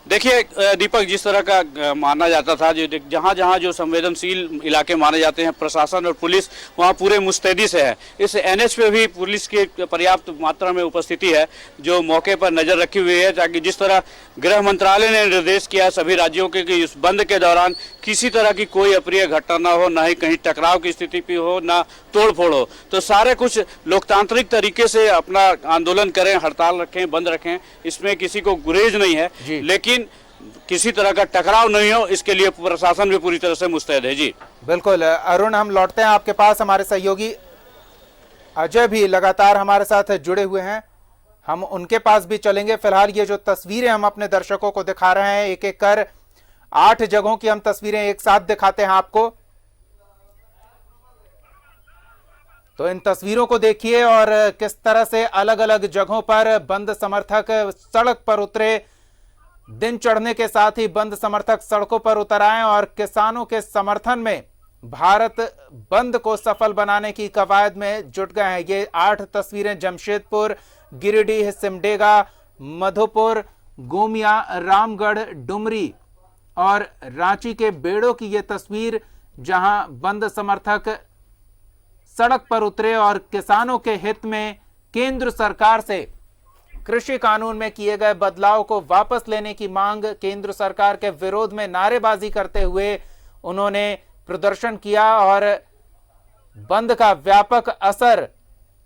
देखिए दीपक, जिस तरह का माना जाता था, जो जहाँ जहाँ जो संवेदनशील इलाके माने जाते हैं, प्रशासन और पुलिस वहाँ पूरे मुस्तैदी से है। इस एनएच पे भी पुलिस की पर्याप्त मात्रा में उपस्थिति है जो मौके पर नजर रखी हुई है, ताकि जिस तरह गृह मंत्रालय ने निर्देश किया सभी राज्यों के कि इस बंद के दौरान किसी तरह की कोई अप्रिय घटना ना हो, ना ही कहीं टकराव की स्थिति भी हो, ना तोड़फोड़ हो। तो सारे कुछ लोकतांत्रिक तरीके से अपना आंदोलन करें, हड़ताल रखें, बंद रखें, इसमें किसी को गुरेज नहीं है, लेकिन किसी तरह का टकराव नहीं हो इसके लिए प्रशासन भी पूरी तरह से मुस्तैद है। जी बिल्कुल अरुण, हम लौटते हैं आपके पास। हमारे सहयोगी अजय भी लगातार हमारे साथ जुड़े हुए हैं, हम उनके पास भी चलेंगे। फिलहाल ये जो तस्वीरें हम अपने दर्शकों को दिखा रहे हैं, एक एक कर 8 जगहों की हम तस्वीरें एक साथ दिखाते हैं आपको। तो इन तस्वीरों को देखिए और किस तरह से अलग अलग जगहों पर बंद समर्थक सड़क पर उतरे। दिन चढ़ने के साथ ही बंद समर्थक सड़कों पर उतर आए और किसानों के समर्थन में भारत बंद को सफल बनाने की कवायद में जुट गए हैं। ये 8 तस्वीरें जमशेदपुर गिरिडीह, सिमडेगा, मधुपुर, गोमिया, रामगढ़, डुमरी और रांची के बेड़ों की ये तस्वीर, जहां बंद समर्थक सड़क पर उतरे और किसानों के हित में केंद्र सरकार से कृषि कानून में किए गए बदलाव को वापस लेने की मांग, केंद्र सरकार के विरोध में नारेबाजी करते हुए उन्होंने प्रदर्शन किया और बंद का व्यापक असर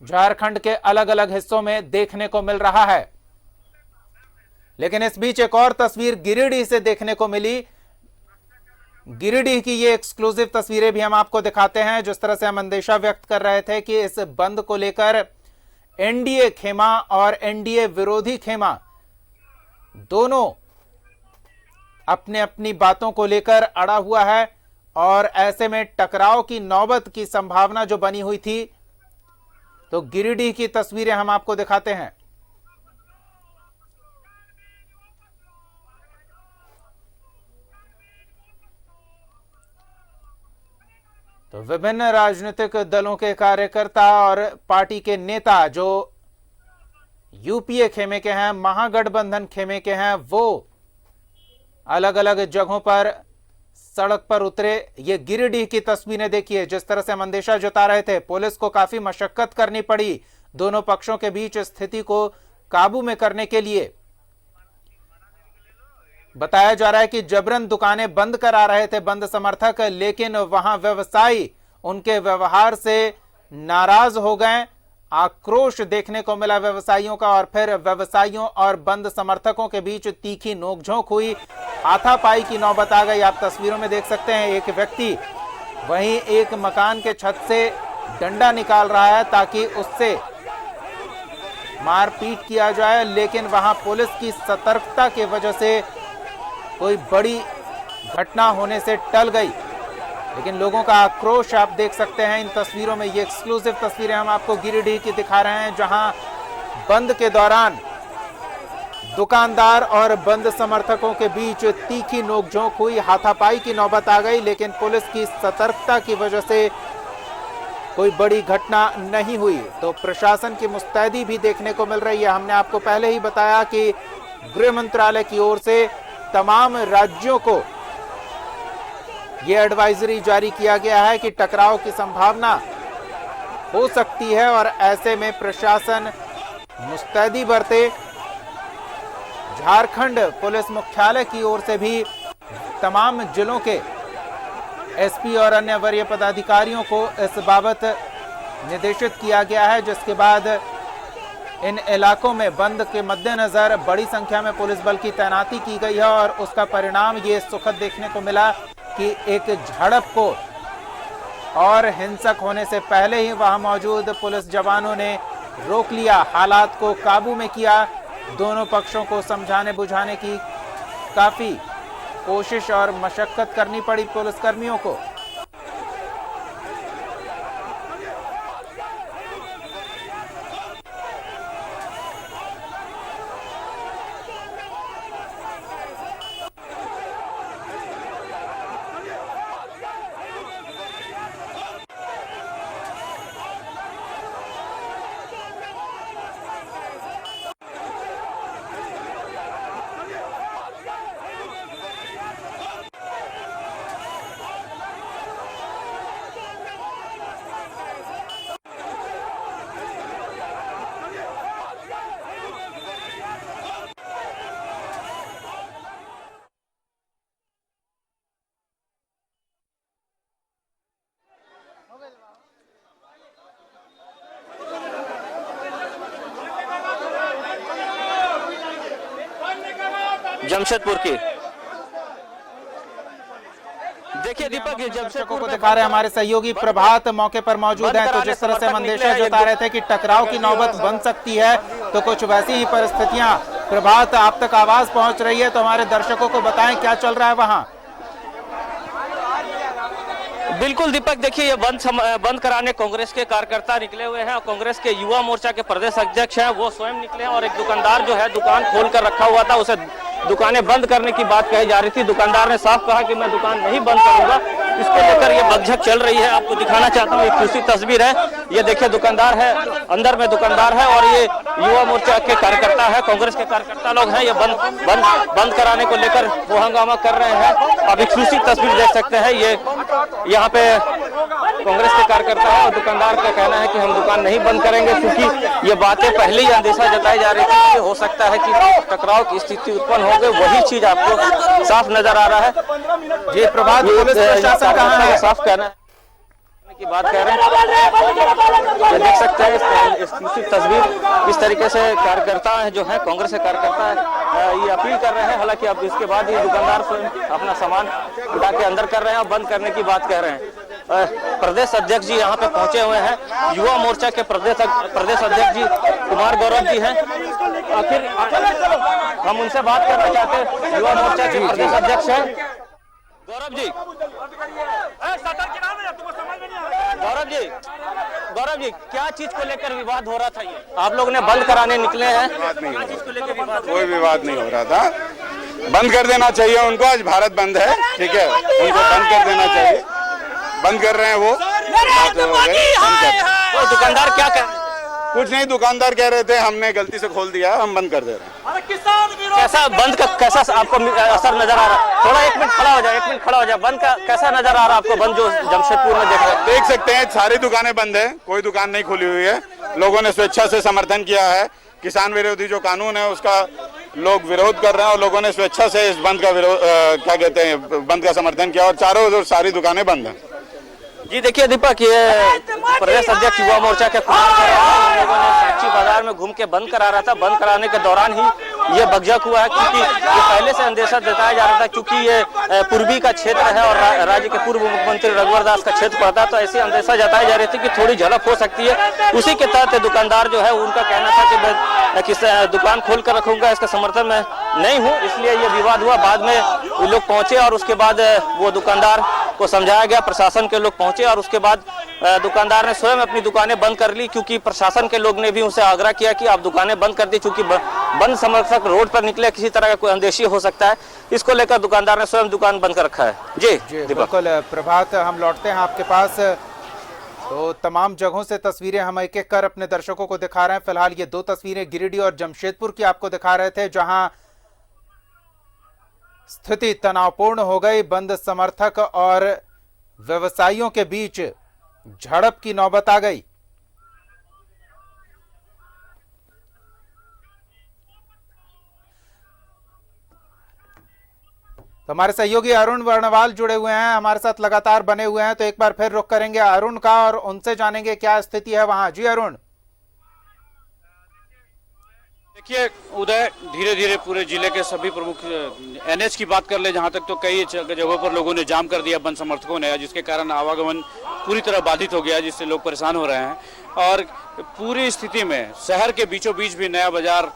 झारखंड के अलग अलग हिस्सों में देखने को मिल रहा है। लेकिन इस बीच एक और तस्वीर गिरिडीह से देखने को मिली। गिरिडीह की ये एक्सक्लूसिव तस्वीरें भी हम आपको दिखाते हैं। जिस तरह से हम अंदेशा व्यक्त कर रहे थे कि इस बंद को लेकर एनडीए खेमा और एनडीए विरोधी खेमा दोनों अपने अपनी बातों को लेकर अड़ा हुआ है और ऐसे में टकराव की नौबत की संभावना जो बनी हुई थी, तो गिरिडीह की तस्वीरें हम आपको दिखाते हैं। तो विभिन्न राजनीतिक दलों के कार्यकर्ता और पार्टी के नेता जो यूपीए खेमे के हैं, महागठबंधन खेमे के हैं, वो अलग अलग जगहों पर सड़क पर उतरे। ये गिरिडीह की तस्वीरें देखिए, जिस तरह से हम अंदेशा जता रहे थे। पुलिस को काफी मशक्कत करनी पड़ी दोनों पक्षों के बीच स्थिति को काबू में करने के लिए। बताया जा रहा है कि जबरन दुकानें बंद करा रहे थे बंद समर्थक, लेकिन वहां व्यवसायी उनके व्यवहार से नाराज हो गए। आक्रोश देखने को मिला व्यवसायियों का और फिर व्यवसायियों और बंद समर्थकों के बीच तीखी नोकझोंक हुई, हाथापाई की नौबत आ गई। आप तस्वीरों में देख सकते हैं एक व्यक्ति वहीं एक मकान के छत से डंडा निकाल रहा है ताकि उससे मारपीट किया जाए, लेकिन वहां पुलिस की सतर्कता की वजह से कोई बड़ी घटना होने से टल गई। लेकिन लोगों का आक्रोश आप देख सकते हैं इन तस्वीरों में। ये एक्सक्लूसिव तस्वीरें हम आपको गिरिडीह की दिखा रहे हैं, जहां बंद के दौरान दुकानदार और बंद समर्थकों के बीच तीखी नोकझोंक हुई, हाथापाई की नौबत आ गई, लेकिन पुलिस की सतर्कता की वजह से कोई बड़ी घटना नहीं हुई। तो प्रशासन की मुस्तैदी भी देखने को मिल रही है। हमने आपको पहले ही बताया कि गृह मंत्रालय की ओर से तमाम राज्यों को यह एडवाइजरी जारी किया गया है कि टकराव की संभावना हो सकती है और ऐसे में प्रशासन मुस्तैदी बरते। झारखंड पुलिस मुख्यालय की ओर से भी तमाम जिलों के एसपी और अन्य वरीय पदाधिकारियों को इस बाबत निर्देशित किया गया है, जिसके बाद इन इलाकों में बंद के मद्देनजर बड़ी संख्या में पुलिस बल की तैनाती की गई है और उसका परिणाम ये सुखद देखने को मिला कि एक झड़प को और हिंसक होने से पहले ही वहां मौजूद पुलिस जवानों ने रोक लिया, हालात को काबू में किया। दोनों पक्षों को समझाने बुझाने की काफी कोशिश और मशक्कत करनी पड़ी पुलिसकर्मियों को। जमशेदपुर की देखिए दीपक, दर्शकों को दिखा रहे हमारे सहयोगी प्रभात मौके पर मौजूद हैं। तो जिस तरह से हम अंदेशा जता रहे थे कि टकराव की नौबत बन सकती है, तो कुछ वैसी ही परिस्थितियां प्रभात आप तक आवाज पहुंच रही है, तो हमारे दर्शकों को बताएं क्या चल रहा है वहां। बिल्कुल दीपक, देखिए ये बंद कराने कांग्रेस के कार्यकर्ता निकले हुए हैं और कांग्रेस के युवा मोर्चा के प्रदेश अध्यक्ष हैं वो स्वयं निकले हैं और एक दुकानदार जो है दुकान खोल कर रखा हुआ था, उसे दुकानें बंद करने की बात कही जा रही थी। दुकानदार ने साफ कहा कि मैं दुकान नहीं बंद करूंगा। इसको लेकर ये बकझक चल रही है। आपको दिखाना चाहता हूँ, एक दूसरी तस्वीर है ये देखिए दुकानदार है, अंदर में दुकानदार है और ये युवा मोर्चा के कार्यकर्ता है, कांग्रेस के कार्यकर्ता लोग हैं। ये बंद कराने को लेकर वो हंगामा कर रहे हैं। अब एक्सक्लूसिव तस्वीर देख सकते हैं। ये यहाँ पे कांग्रेस के कार्यकर्ता है और दुकानदार का कहना है कि हम दुकान नहीं बंद करेंगे, क्योंकि ये बातें पहले ही अंदेशा जताई जा रही थी कि हो सकता है कि टकराव की स्थिति उत्पन्न हो गई। वही चीज आपको साफ नजर आ रहा है। जी प्रभात, पुलिस प्रशासन कहां है? साफ कहना है की बात कह रहे हैं। ये देख सकते हैं एक्सक्लूसिव तस्वीर। इस तरीके से कार्यकर्ता है जो है, कांग्रेस के कार्यकर्ता है, ये अपील कर रहे हैं। हालांकि अब इसके बाद ही दुकानदार स्वयं अपना सामान उठा के अंदर कर रहे हैं और बंद करने की बात कह रहे हैं। प्रदेश अध्यक्ष जी यहाँ पे पहुंचे हुए हैं। युवा मोर्चा के प्रदेश अध्यक्ष जी कुमार गौरव जी हैं। आखिर हम उनसे बात करना चाहते हैं। युवा मोर्चा के प्रदेश अध्यक्ष हैं गौरव जी। गौरव जी, क्या चीज को लेकर विवाद हो रहा था? ये आप लोग ने बंद कराने निकले हैं, कोई विवाद नहीं हो रहा था। बंद कर देना चाहिए उनको। आज भारत बंद है, ठीक है, उनको बंद कर देना चाहिए। बंद कर रहे हैं वो। दुकानदार क्या कह? कुछ नहीं, दुकानदार कह रहे थे हमने गलती से खोल दिया, हम बंद कर दे रहे हैं। कैसा बंद का कैसा आपको असर नजर आ रहा है? थोड़ा एक मिनट खड़ा हो जाए। बंद का कैसा नजर आ रहा है आपको? बंद जो जमशेदपुर में देख सकते हैं, सारी दुकानें बंद है, कोई दुकान नहीं खुली हुई है। लोगों ने स्वेच्छा से समर्थन किया है। किसान विरोधी जो कानून है उसका लोग विरोध कर रहे हैं और लोगों ने स्वेच्छा से इस बंद का विरोध क्या कहते हैं, बंद का समर्थन किया और चारों ओर सारी दुकानें बंद हैं। जी देखिए दीपक, ये प्रदेश अध्यक्ष युवा मोर्चा के लोगों ने साक्षी बाजार में घूम के बंद करा रहा था। बंद कराने के दौरान ही ये बगजक हुआ है, क्योंकि ये पहले से अंदेशा जताया जा रहा था, क्योंकि ये पूर्वी का क्षेत्र है और राज्य के पूर्व मुख्यमंत्री रघुवर दास का क्षेत्र पड़ता, तो ऐसी अंदेशा जताई जा रही थी कि थोड़ी झड़प हो सकती है। उसी के तहत दुकानदार जो है उनका कहना था कि मैं किस दुकान खोल कर रखूंगा, इसका समर्थन में नहीं हूँ, इसलिए ये विवाद हुआ। बाद में वो लोग पहुंचे और उसके बाद वो दुकानदार को समझाया गया, प्रशासन के लोग पहुंचे और उसके बाद दुकानदार ने स्वयं अपनी दुकानें बंद कर ली, क्योंकि प्रशासन के लोग ने भी उनसे आग्रह किया कि आप दुकानें बंद कर दी, क्योंकि बंद समर्थक रोड पर निकले, किसी तरह का कोई अंदेशी हो सकता है। इसको लेकर दुकानदार ने स्वयं दुकान बंद कर रखा है। जी बिल्कुल प्रभात, हम लौटते हैं आपके पास। तो तमाम जगहों से तस्वीरें हम एक एक कर अपने दर्शकों को दिखा रहे हैं। फिलहाल ये दो तस्वीरें गिरिडीह और जमशेदपुर की आपको दिखा रहे थे, जहां स्थिति तनावपूर्ण हो गई। बंद समर्थक और व्यवसायियों के बीच झड़प की नौबत आ गई। तो हमारे सहयोगी अरुण वर्णवाल जुड़े हुए हैं, हमारे साथ लगातार बने हुए हैं। तो एक बार फिर रुख करेंगे अरुण का और उनसे जानेंगे क्या स्थिति है वहां। जी अरुण। देखिए उदय, धीरे धीरे पूरे जिले के सभी प्रमुख एनएच की बात कर ले जहां तक, तो कई जगहों पर लोगों ने जाम कर दिया बंद समर्थकों ने, जिसके कारण आवागमन पूरी तरह बाधित हो गया, जिससे लोग परेशान हो रहे हैं। और पूरी स्थिति में शहर के बीचों बीच भी नया बाजार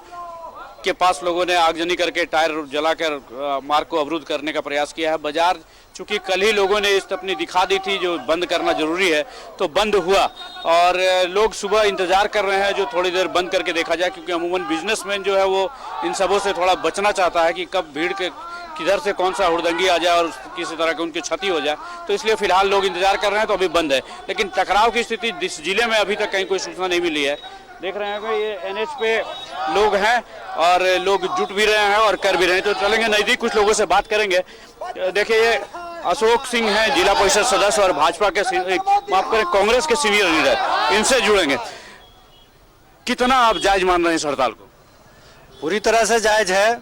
के पास लोगों ने आगजनी करके टायर जलाकर मार्ग को अवरुद्ध करने का प्रयास किया है। बाजार चूंकि कल ही लोगों ने इस अपनी दिखा दी थी जो बंद करना जरूरी है, तो बंद हुआ और लोग सुबह इंतजार कर रहे हैं जो थोड़ी देर बंद करके देखा जाए, क्योंकि अमूमन बिजनेसमैन जो है वो इन सबों से थोड़ा बचना चाहता है कि कब भीड़ के किधर से कौन सा हुड़दंगी आ जाए और किसी तरह की उनकी क्षति हो जाए, तो इसलिए फिलहाल लोग इंतजार कर रहे हैं। तो अभी बंद है, लेकिन टकराव की स्थिति इस जिले में अभी तक कहीं कोई सूचना नहीं मिली है। देख रहे हैं कि ये एनएच पे लोग हैं और लोग जुट भी रहे हैं और कर भी रहे हैं। तो चलेंगे नजदीक, कुछ लोगों से बात करेंगे। देखिए ये अशोक सिंह हैं, जिला परिषद सदस्य और भाजपा के माफ करें कांग्रेस के सीनियर लीडर, इनसे जुड़ेंगे। कितना आप जायज मान रहे हैं इस हड़ताल को? पूरी तरह से जायज है।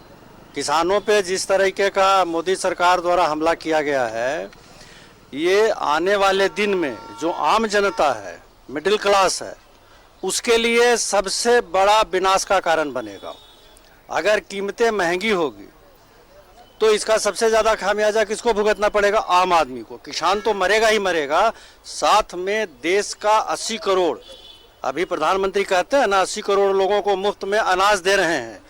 किसानों पे जिस तरीके का मोदी सरकार द्वारा हमला किया गया है, ये आने वाले दिन में जो आम जनता है, मिडिल क्लास है, उसके लिए सबसे बड़ा विनाश का कारण बनेगा। अगर कीमतें महंगी होगी तो इसका सबसे ज्यादा खामियाजा किसको भुगतना पड़ेगा? आम आदमी को। किसान तो मरेगा ही मरेगा, साथ में देश का 80 करोड़, अभी प्रधानमंत्री कहते हैं ना 80 करोड़ लोगों को मुफ्त में अनाज दे रहे हैं,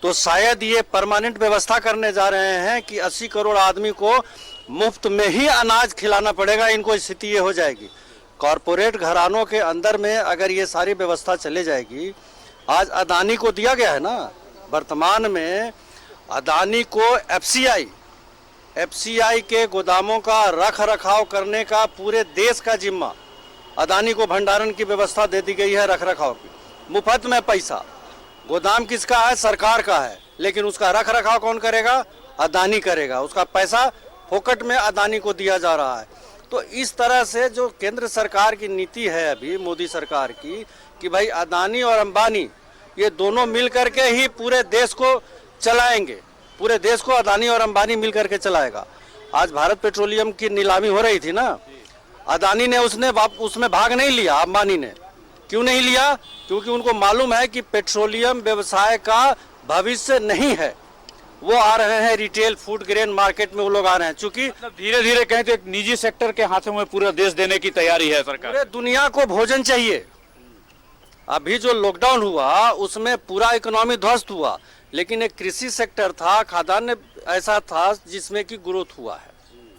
तो शायद ये परमानेंट व्यवस्था करने जा रहे हैं कि 80 करोड़ आदमी को मुफ्त में ही अनाज खिलाना पड़ेगा। इनको स्थिति ये हो जाएगी। कॉरपोरेट घरानों के अंदर में अगर ये सारी व्यवस्था चले जाएगी, आज अदानी को दिया गया है ना, वर्तमान में अदानी को एफसीआई के गोदामों का रख रखाव करने का पूरे देश का जिम्मा अदानी को भंडारण की व्यवस्था दे दी गई है, रख रखाव की, मुफ्त में पैसा। गोदाम किसका है? सरकार का है, लेकिन उसका रख रखाव कौन करेगा? अदानी करेगा। उसका पैसा फोकट में अदानी को दिया जा रहा है। तो इस तरह से जो केंद्र सरकार की नीति है अभी मोदी सरकार की, कि भाई अदानी और अंबानी ये दोनों मिल करके ही पूरे देश को चलाएंगे, पूरे देश को अदानी और अंबानी मिल करके चलाएगा। आज भारत पेट्रोलियम की नीलामी हो रही थी ना, अदानी ने उसमें भाग नहीं लिया, अंबानी ने। क्यों नहीं लिया? क्योंकि उनको मालूम है कि पेट्रोलियम व्यवसाय का भविष्य नहीं है। वो आ रहे हैं रिटेल फूड ग्रेन मार्केट में, वो लोग आ रहे हैं। चूंकि धीरे धीरे कहें तो एक निजी सेक्टर के हाथों में पूरा देश देने की तैयारी है सरकार। पूरे दुनिया को भोजन चाहिए। अभी जो लॉकडाउन हुआ उसमें पूरा इकोनॉमी ध्वस्त हुआ, लेकिन एक कृषि सेक्टर था, खाद्यान्न ऐसा था जिसमें कि ग्रोथ हुआ है।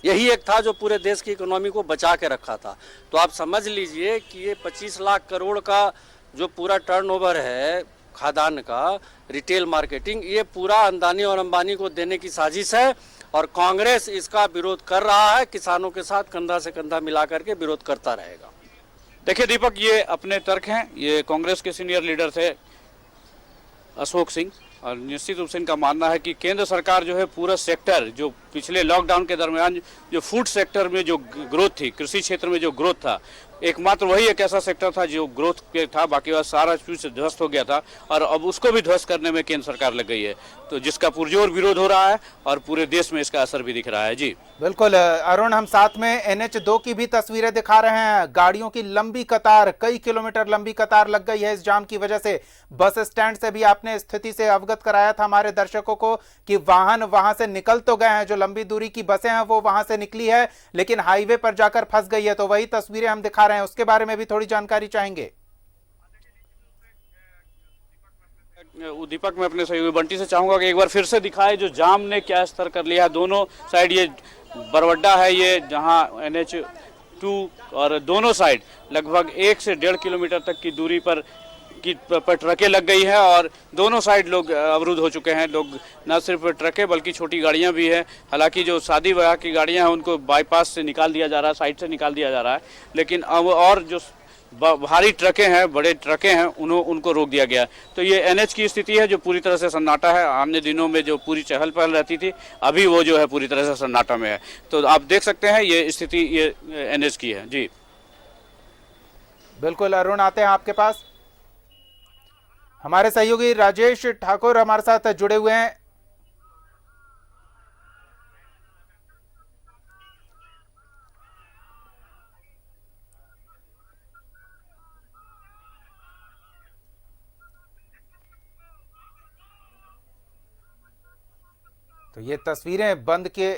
यही एक था जो पूरे देश की इकोनॉमी को बचा के रखा था। तो आप समझ लीजिए कि ये 25 लाख करोड़ का जो पूरा टर्नओवर है खाद्यान्न का, रिटेल मार्केटिंग, ये पूरा अदानी और अंबानी को देने की साजिश है और कांग्रेस इसका विरोध कर रहा है। किसानों के साथ कंधा से कंधा मिला करके विरोध करता रहेगा। देखिए दीपक, ये अपने तर्क हैं। ये कांग्रेस के सीनियर लीडर थे अशोक सिंह, और निश्चित रूप से इनका मानना है कि केंद्र सरकार जो है पूरा सेक्टर, जो पिछले लॉकडाउन के दरमियान जो फूड सेक्टर में जो ग्रोथ थी, कृषि क्षेत्र में जो ग्रोथ था, एकमात्र वही एक ऐसा सेक्टर था जो ग्रोथ पे था, बाकी वह सारा चीज ध्वस्त हो गया था और अब उसको भी ध्वस्त करने में केंद्र सरकार लग गई है। तो जिसका पुरजोर विरोध हो रहा है और पूरे देश में इसका असर भी दिख रहा है। जी बिल्कुल अरुण, हम साथ में NH2 की भी तस्वीरें दिखा रहे हैं। गाड़ियों की लंबी कतार, कई किलोमीटर लंबी कतार लग गई है इस जाम की वजह से। बस स्टैंड से भी आपने स्थिति से अवगत कराया था हमारे दर्शकों को कि वाहन वहां से निकल तो गए हैं, जो लंबी दूरी की बसें हैं वो वहां से निकली है, लेकिन हाईवे पर जाकर फंस गई है। तो वही तस्वीरें हम दिखा रहे हैं, उसके बारे में भी थोड़ी जानकारी चाहेंगे। दीपक, मैं अपने सहयोगी बंटी से चाहूंगा कि एक बार फिर से दिखाए जो जाम ने क्या स्तर कर लिया है। दोनों साइड, ये बरवड्डा है ये जहां NH2, और दोनों साइड लगभग 1 से 1.5 किलोमीटर तक की दूरी पर ट्रकें लग गई है और दोनों साइड लोग अवरुद्ध हो चुके हैं। लोग न सिर्फ ट्रकें बल्कि छोटी गाड़ियां भी हैं। हालांकि जो शादी ब्याह की गाड़ियां हैं उनको बाईपास से निकाल दिया जा रहा है, साइड से निकाल दिया जा रहा है, लेकिन अब और जो भारी ट्रकें हैं, बड़े ट्रकें हैं, उनको रोक दिया गया। तो ये NH की स्थिति है जो पूरी तरह से सन्नाटा है। अन्य दिनों में जो पूरी चहल पहल रहती थी, अभी वो जो है पूरी तरह से सन्नाटा में है। तो आप देख सकते हैं ये स्थिति ये NH की है। जी बिल्कुल अरुण, आते हैं आपके पास। हमारे सहयोगी राजेश ठाकुर हमारे साथ जुड़े हुए हैं। तो ये तस्वीरें बंद के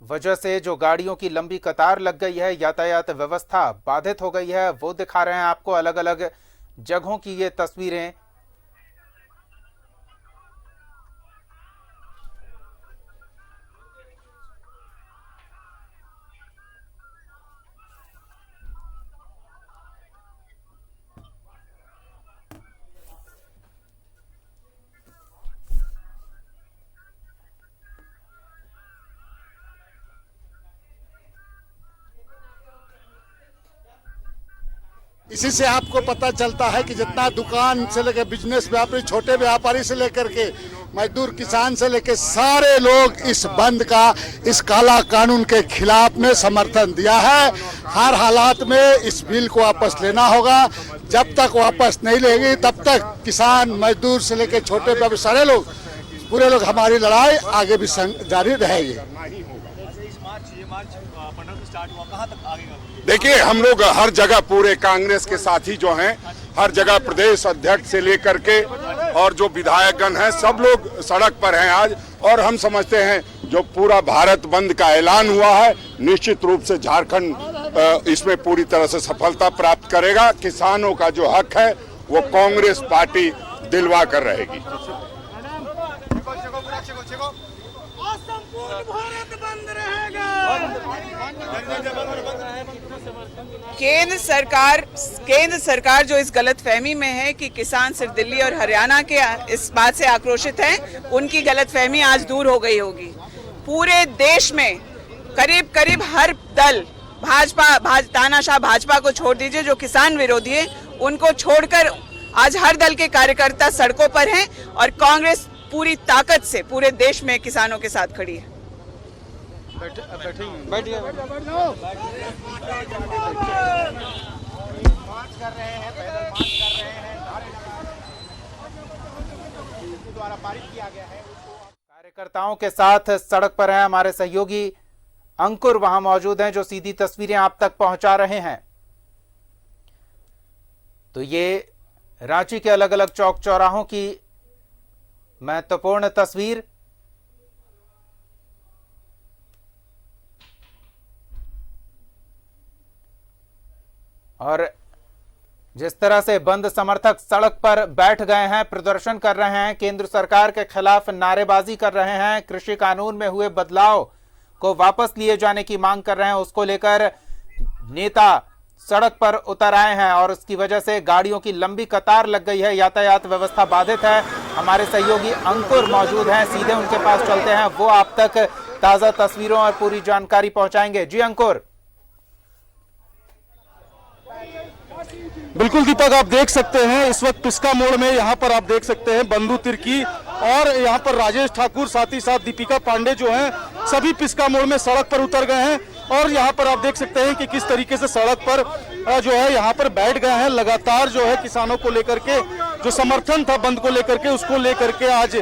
वजह से जो गाड़ियों की लंबी कतार लग गई है, यातायात व्यवस्था बाधित हो गई है, वो दिखा रहे हैं आपको। अलग अलग जगहों की ये तस्वीरें। इसी से आपको पता चलता है कि जितना दुकान से लेकर बिजनेस व्यापारी, छोटे व्यापारी से लेकर के मजदूर, किसान से लेकर सारे लोग इस बंद का, इस काला कानून के खिलाफ में समर्थन दिया है। हर हालात में इस बिल को वापस लेना होगा। जब तक वापस नहीं लेंगे तब तक किसान, मजदूर से लेकर छोटे व्यापारी सारे लोग, पूरे लोग, हमारी लड़ाई आगे भी जारी रहेगी। देखिए, हम लोग हर जगह पूरे कांग्रेस के साथी जो हैं, हर जगह प्रदेश अध्यक्ष से लेकर के और जो विधायकगण हैं, सब लोग सड़क पर हैं आज। और हम समझते हैं जो पूरा भारत बंद का ऐलान हुआ है, निश्चित रूप से झारखंड इसमें पूरी तरह से सफलता प्राप्त करेगा। किसानों का जो हक है वो कांग्रेस पार्टी दिलवा कर रहेगी। केंद्र सरकार जो इस गलतफहमी में है कि किसान सिर्फ दिल्ली और हरियाणा के इस बात से आक्रोशित हैं, उनकी गलतफहमी आज दूर हो गई होगी। पूरे देश में करीब करीब हर दल तानाशाह भाजपा को छोड़ दीजिए, जो किसान विरोधी है उनको छोड़कर आज हर दल के कार्यकर्ता सड़कों पर हैं और कांग्रेस पूरी ताकत से पूरे देश में किसानों के साथ खड़ी है। कार्यकर्ताओं के साथ सड़क पर हैं हमारे सहयोगी अंकुर, वहां मौजूद हैं जो सीधी तस्वीरें आप तक पहुंचा रहे हैं। तो ये रांची के अलग अलग चौक चौराहों की महत्वपूर्ण तस्वीर। और जिस तरह से बंद समर्थक सड़क पर बैठ गए हैं, प्रदर्शन कर रहे हैं, केंद्र सरकार के खिलाफ नारेबाजी कर रहे हैं, कृषि कानून में हुए बदलाव को वापस लिए जाने की मांग कर रहे हैं, उसको लेकर नेता सड़क पर उतर आए हैं और उसकी वजह से गाड़ियों की लंबी कतार लग गई है, यातायात व्यवस्था बाधित है। हमारे सहयोगी अंकुर मौजूद हैं, सीधे उनके पास चलते हैं, वो आप तक ताजा तस्वीरों और पूरी जानकारी पहुंचाएंगे। जी अंकुर। बिल्कुल दीपक, आप देख सकते हैं इस वक्त पिस्का मोड़ में, यहाँ पर आप देख सकते हैं बंधु तिर्की और यहाँ पर राजेश ठाकुर, साथ ही साथ दीपिका पांडे जो हैं, सभी पिस्का मोड़ में सड़क पर उतर गए हैं। और यहाँ पर आप देख सकते हैं कि किस तरीके से सड़क पर जो है यहाँ पर बैठ गए हैं। लगातार जो है किसानों को लेकर के जो समर्थन था बंद को लेकर के, उसको लेकर के आज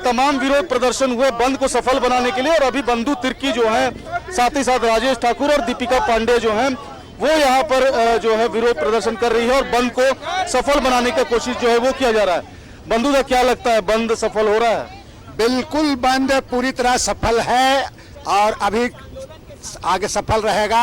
तमाम विरोध प्रदर्शन हुए बंद को सफल बनाने के लिए। और अभी बंधु तिर्की जो है, साथ ही साथ राजेश ठाकुर और दीपिका पांडे जो हैं, वो यहाँ पर जो है विरोध प्रदर्शन कर रही है और बंद को सफल बनाने की कोशिश जो है वो किया जा रहा है। बंधु का क्या लगता है, बंद सफल हो रहा है? बिल्कुल, बंद पूरी तरह सफल है और अभी आगे सफल रहेगा।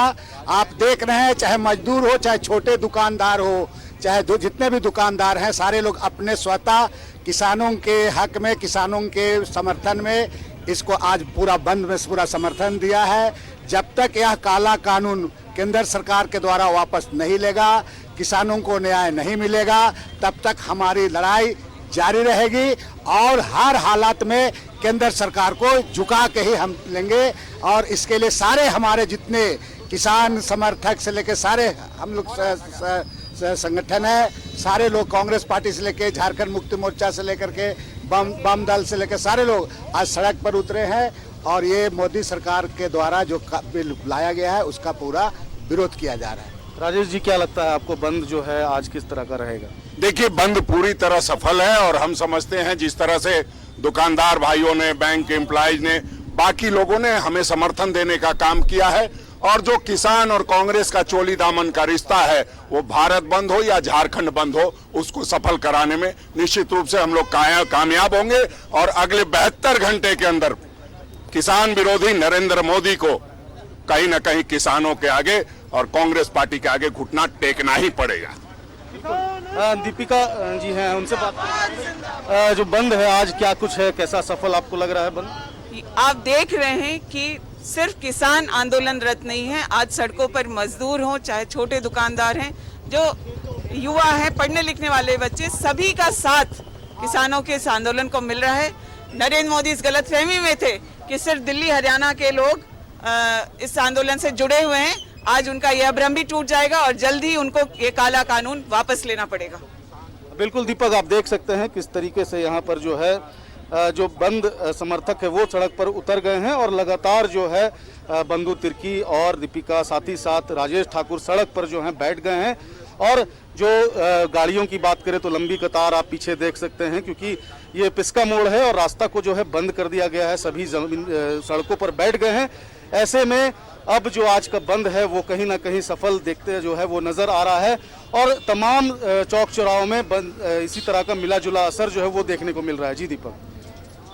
आप देख रहे हैं, चाहे मजदूर हो, चाहे छोटे दुकानदार हो, चाहे जितने भी दुकानदार हैं, सारे लोग अपने स्वतः किसानों के हक में, किसानों के समर्थन में इसको आज पूरा बंद में पूरा समर्थन दिया है। जब तक यह काला कानून केंद्र सरकार के द्वारा वापस नहीं लेगा, किसानों को न्याय नहीं मिलेगा, तब तक हमारी लड़ाई जारी रहेगी और हर हालात में केंद्र सरकार को झुका के ही हम लेंगे। और इसके लिए सारे हमारे जितने किसान समर्थक से लेकर सारे हम लोग संगठन है, सारे लोग कांग्रेस पार्टी से लेकर झारखंड मुक्ति मोर्चा से लेकर के बम दल से लेकर सारे लोग आज सड़क पर उतरे हैं और ये मोदी सरकार के द्वारा जो बिल लाया गया है उसका पूरा विरोध किया जा रहा है। राजेश जी, क्या लगता है आपको बंद जो है आज किस तरह का रहेगा? देखिए, बंद पूरी तरह सफल है और हम समझते हैं जिस तरह से दुकानदार भाइयों ने, बैंक एम्प्लॉइज ने, बाकी लोगों ने हमें समर्थन देने का काम किया है और जो किसान और कांग्रेस का चोली दामन का रिश्ता है, वो भारत बंद हो या झारखंड बंद हो, उसको सफल कराने में निश्चित रूप से हम लोग कामयाब होंगे और अगले 72 घंटे के अंदर किसान विरोधी नरेंद्र मोदी को कहीं न कहीं किसानों के आगे और कांग्रेस पार्टी के आगे घुटना टेकना ही पड़ेगा। दीपिका जी हैं, उनसे बात। जो बंद है आज क्या कुछ है, कैसा सफल आपको लग रहा है बंद? आप देख रहे हैं कि सिर्फ किसान आंदोलनरत नहीं है, आज सड़कों पर मजदूर हो, चाहे छोटे दुकानदार हैं, जो युवा हैं, पढ़ने लिखने वाले बच्चे, सभी का साथ किसानों के इस आंदोलन को मिल रहा है। नरेंद्र मोदी इस गलतफहमी में थे कि सिर्फ दिल्ली हरियाणा के लोग इस आंदोलन से जुड़े हुए हैं। आज उनका यह भ्रम भी टूट जाएगा और जल्द ही उनको ये काला कानून वापस लेना पड़ेगा। बिल्कुल दीपक, आप देख सकते हैं किस तरीके से यहाँ पर जो है जो बंद समर्थक है वो सड़क पर उतर गए हैं और लगातार जो है बंधु तिर्की और दीपिका, साथ ही साथ राजेश ठाकुर सड़क पर जो है बैठ गए हैं। और जो गाड़ियों की बात करें तो लंबी कतार आप पीछे देख सकते हैं, क्योंकि ये पिस्का मोड़ है और रास्ता को जो है बंद कर दिया गया है, सभी सड़कों पर बैठ गए हैं। ऐसे में अब जो आज का बंद है वो कहीं ना कहीं सफल देखते जो है वो नजर आ रहा है और तमाम चौक चौराहों में इसी तरह का मिला जुला असर जो है वो देखने को मिल रहा है। जी दीपक।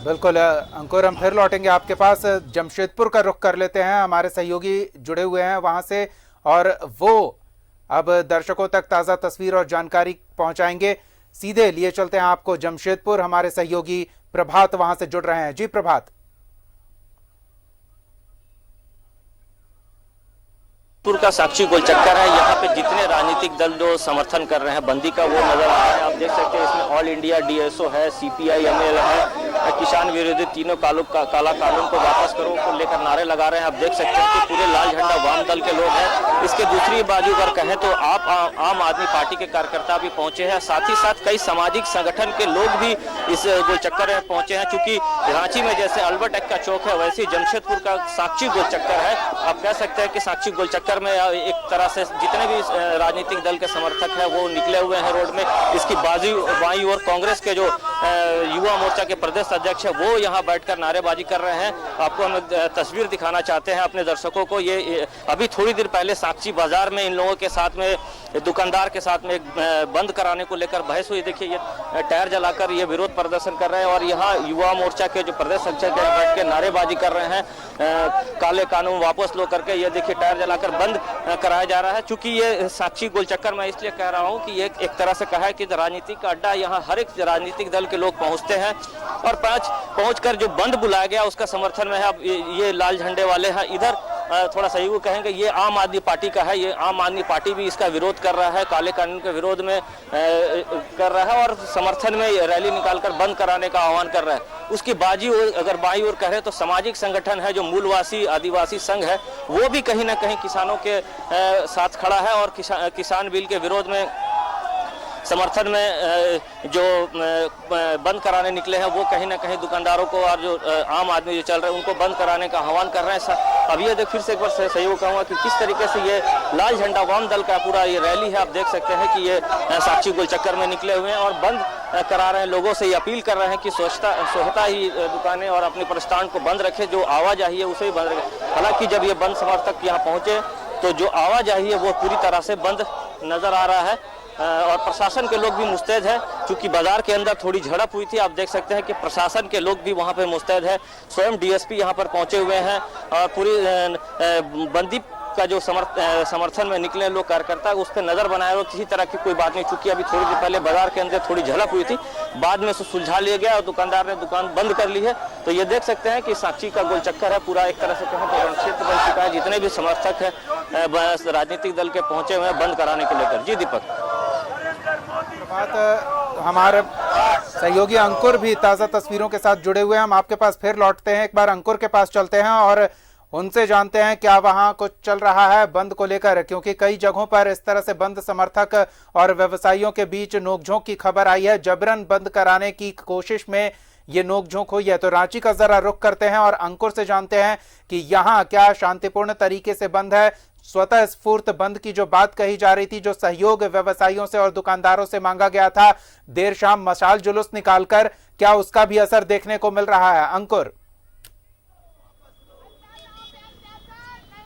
बिल्कुल अंकुर, हम फिर लौटेंगे आपके पास। जमशेदपुर का रुख कर लेते हैं, हमारे सहयोगी जुड़े हुए हैं वहां से और वो अब दर्शकों तक ताज़ा तस्वीर और जानकारी पहुंचाएंगे। सीधे लिए चलते हैं आपको जमशेदपुर, हमारे सहयोगी प्रभात वहां से जुड़ रहे हैं। जी प्रभात। पुर का साक्षी गोल चक्कर है, यहाँ पे जितने राजनीतिक दल जो समर्थन कर रहे हैं बंदी का वो नजर आ रहा है। आप देख सकते हैं इसमें ऑल इंडिया DSO है, CPI ML है, किसान विरोधी तीनों काला कानून को वापस करो को लेकर नारे लगा रहे हैं। आप देख सकते हैं कि पूरे लाल झंडा वाम दल के लोग हैं। इसके दूसरी बाजू पर कहें तो आम आदमी पार्टी के कार्यकर्ता भी पहुंचे हैं, साथ ही साथ कई सामाजिक संगठन के लोग भी इस गोल चक्कर में पहुंचे हैं। चूंकि रांची में जैसे अल्बर्ट एक्का चौक है, वैसे जमशेदपुर का साक्षी गोल चक्कर है। आप कह सकते हैं कि साक्षी गोल चक्कर में एक तरह से जितने भी राजनीतिक दल के समर्थक हैं वो निकले हुए हैं रोड में। इसकी बाई और कांग्रेस के जो युवा मोर्चा के प्रदेश अध्यक्ष है वो यहाँ बैठकर नारेबाजी कर रहे हैं। आपको हम तस्वीर दिखाना चाहते हैं अपने दर्शकों को। ये अभी थोड़ी देर पहले साक्षी बाजार में इन लोगों के साथ में, दुकानदार के साथ में बंद कराने को लेकर बहस हुई। देखिए ये टायर जलाकर ये विरोध प्रदर्शन कर रहे हैं और यहाँ युवा मोर्चा के जो प्रदेश अध्यक्ष बैठ के नारेबाजी कर रहे हैं, काले कानून वापस लो करके। ये देखिए टायर जलाकर बंद कराया जा रहा है। चूंकि ये साक्षी गोल चक्कर मैं इसलिए कह रहा हूँ कि ये एक तरह से कहा है कि राजनीतिक का अड्डा, यहाँ हर एक राजनीतिक दल के लोग पहुँचते हैं और पहुंचकर जो बंद बुलाया गया उसका समर्थन में है। अब ये लाल झंडे वाले हैं, इधर थोड़ा सही वो कहेंगे ये आम आदमी पार्टी का है। ये आम आदमी पार्टी भी इसका विरोध कर रहा है, काले कानून के विरोध में कर रहा है और समर्थन में रैली निकालकर बंद कराने का आह्वान कर रहा है। उसकी अगर बाई ओर कहें तो सामाजिक संगठन है जो मूलवासी आदिवासी संघ है, वो भी कहीं ना कहीं किसानों के साथ खड़ा है और किसान बिल के विरोध में समर्थन में जो बंद कराने निकले हैं वो कहीं ना कहीं दुकानदारों को और जो आम आदमी जो चल रहे हैं उनको बंद कराने का आह्वान कर रहे हैं। अब ये फिर से एक बार सहयोग कहूँगा कि किस तरीके से ये लाल झंडा वाम दल का पूरा ये रैली है। आप देख सकते हैं कि ये साक्षी गोल चक्कर में निकले हुए हैं और बंद करा रहे हैं। लोगों से ये अपील कर रहे हैं कि स्वच्छता ही दुकानें और अपने प्रतिष्ठान को बंद रखे, जो आवाजाही है उसे भी बंद रखे। हालांकि जब ये बंद समर्थक यहाँ पहुँचे तो जो आवाजाही है वो पूरी तरह से बंद नजर आ रहा है और प्रशासन के लोग भी मुस्तैद है। क्योंकि बाजार के अंदर थोड़ी झड़प हुई थी, आप देख सकते हैं कि प्रशासन के लोग भी वहां पे मुस्तैद है। स्वयं डीएसपी यहां पर पहुंचे हुए हैं और पूरी बंदी का जो समर्थन में निकले लोग कार्यकर्ता उस पर नजर बनाए हुए, किसी तरह की कोई बात नहीं। चूंकि अभी थोड़ी देर पहले बाजार के अंदर थोड़ी झड़प हुई थी, बाद में उसे सुलझा लिया गया और दुकानदार ने दुकान बंद कर ली है। तो ये देख सकते हैं कि साक्षी का गोल चक्कर है पूरा, एक तरह से कहें तो रणक्षेत्र बन चुका है। जितने भी समर्थक है राजनीतिक दल के पहुंचे हुए हैं बंद कराने को लेकर। जी दीपक। बात हमारे सहयोगी अंकुर भी ताजा तस्वीरों के साथ जुड़े हुए हैं। हम आपके पास फिर लौटते हैं, एक बार अंकुर के पास चलते हैं और उनसे जानते हैं क्या वहां कुछ चल रहा है बंद को लेकर, क्योंकि कई जगहों पर इस तरह से बंद समर्थक और व्यवसायियों के बीच नोकझोंक की खबर आई है। जबरन बंद कराने की कोशिश में ये नोकझोंक हुई है। तो रांची का जरा रुख करते हैं और अंकुर से जानते हैं कि यहाँ क्या शांतिपूर्ण तरीके से बंद है। स्वतः स्फूर्त बंद की जो बात कही जा रही थी, जो सहयोग व्यवसायियों से और दुकानदारों से मांगा गया था देर शाम मशाल जुलूस निकालकर, क्या उसका भी असर देखने को मिल रहा है? अंकुर।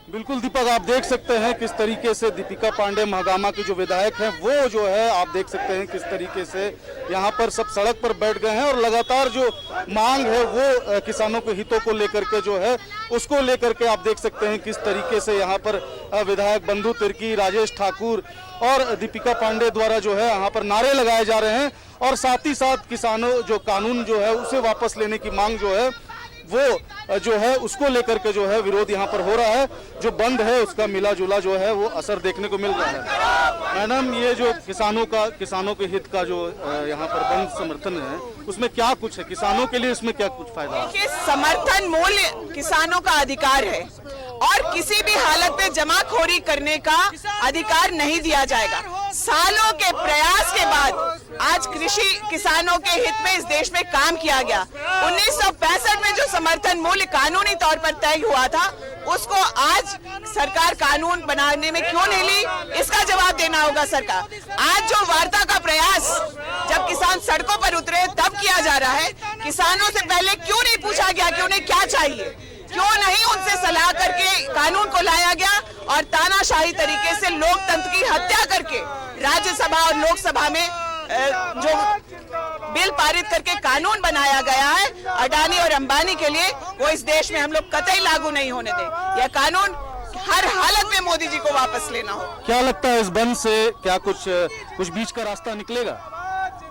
बिल्कुल दीपक, आप देख सकते हैं किस तरीके से दीपिका पांडे महागामा के जो विधायक हैं वो जो है आप देख सकते हैं किस तरीके से यहाँ पर सब सड़क पर बैठ गए हैं और लगातार जो मांग है वो किसानों के हितों को लेकर के जो है उसको लेकर के आप देख सकते हैं किस तरीके से यहाँ पर विधायक बंधु तिर्की, राजेश ठाकुर और दीपिका पांडे द्वारा जो है यहाँ पर नारे लगाए जा रहे हैं और साथ ही साथ किसानों जो कानून जो है उसे वापस लेने की मांग जो है वो जो है उसको लेकर के जो है विरोध यहाँ पर हो रहा है। जो बंद है उसका मिला जुला जो है वो असर देखने को मिल रहा है। मैडम, ये जो किसानों के हित का जो यहाँ पर बंद समर्थन है उसमें क्या कुछ है, किसानों के लिए इसमें क्या कुछ फायदा है? समर्थन मूल्य किसानों का अधिकार है और किसी भी हालत में जमाखोरी करने का अधिकार नहीं दिया जाएगा। सालों के प्रयास के बाद आज कृषि किसानों के हित में इस देश में काम किया गया। 1965 में जो समर्थन मूल्य कानूनी तौर पर तय हुआ था उसको आज सरकार कानून बनाने में क्यों नहीं ली, इसका जवाब देना होगा सरकार। आज जो वार्ता का प्रयास जब किसान सड़कों पर उतरे तब किया जा रहा है, किसानों से पहले क्यों नहीं पूछा गया कि उन्हें क्या चाहिए, क्यों नहीं उनसे सलाह करके कानून को लाया गया और तानाशाही तरीके से लोकतंत्र की हत्या करके राज्यसभा और लोकसभा में जो बिल पारित करके कानून बनाया गया है अडानी और अंबानी के लिए, वो इस देश में हम लोग कतई लागू नहीं होने दें। यह कानून हर हालत में मोदी जी को वापस लेना हो। क्या लगता है इस बंद से क्या कुछ बीच का रास्ता निकलेगा?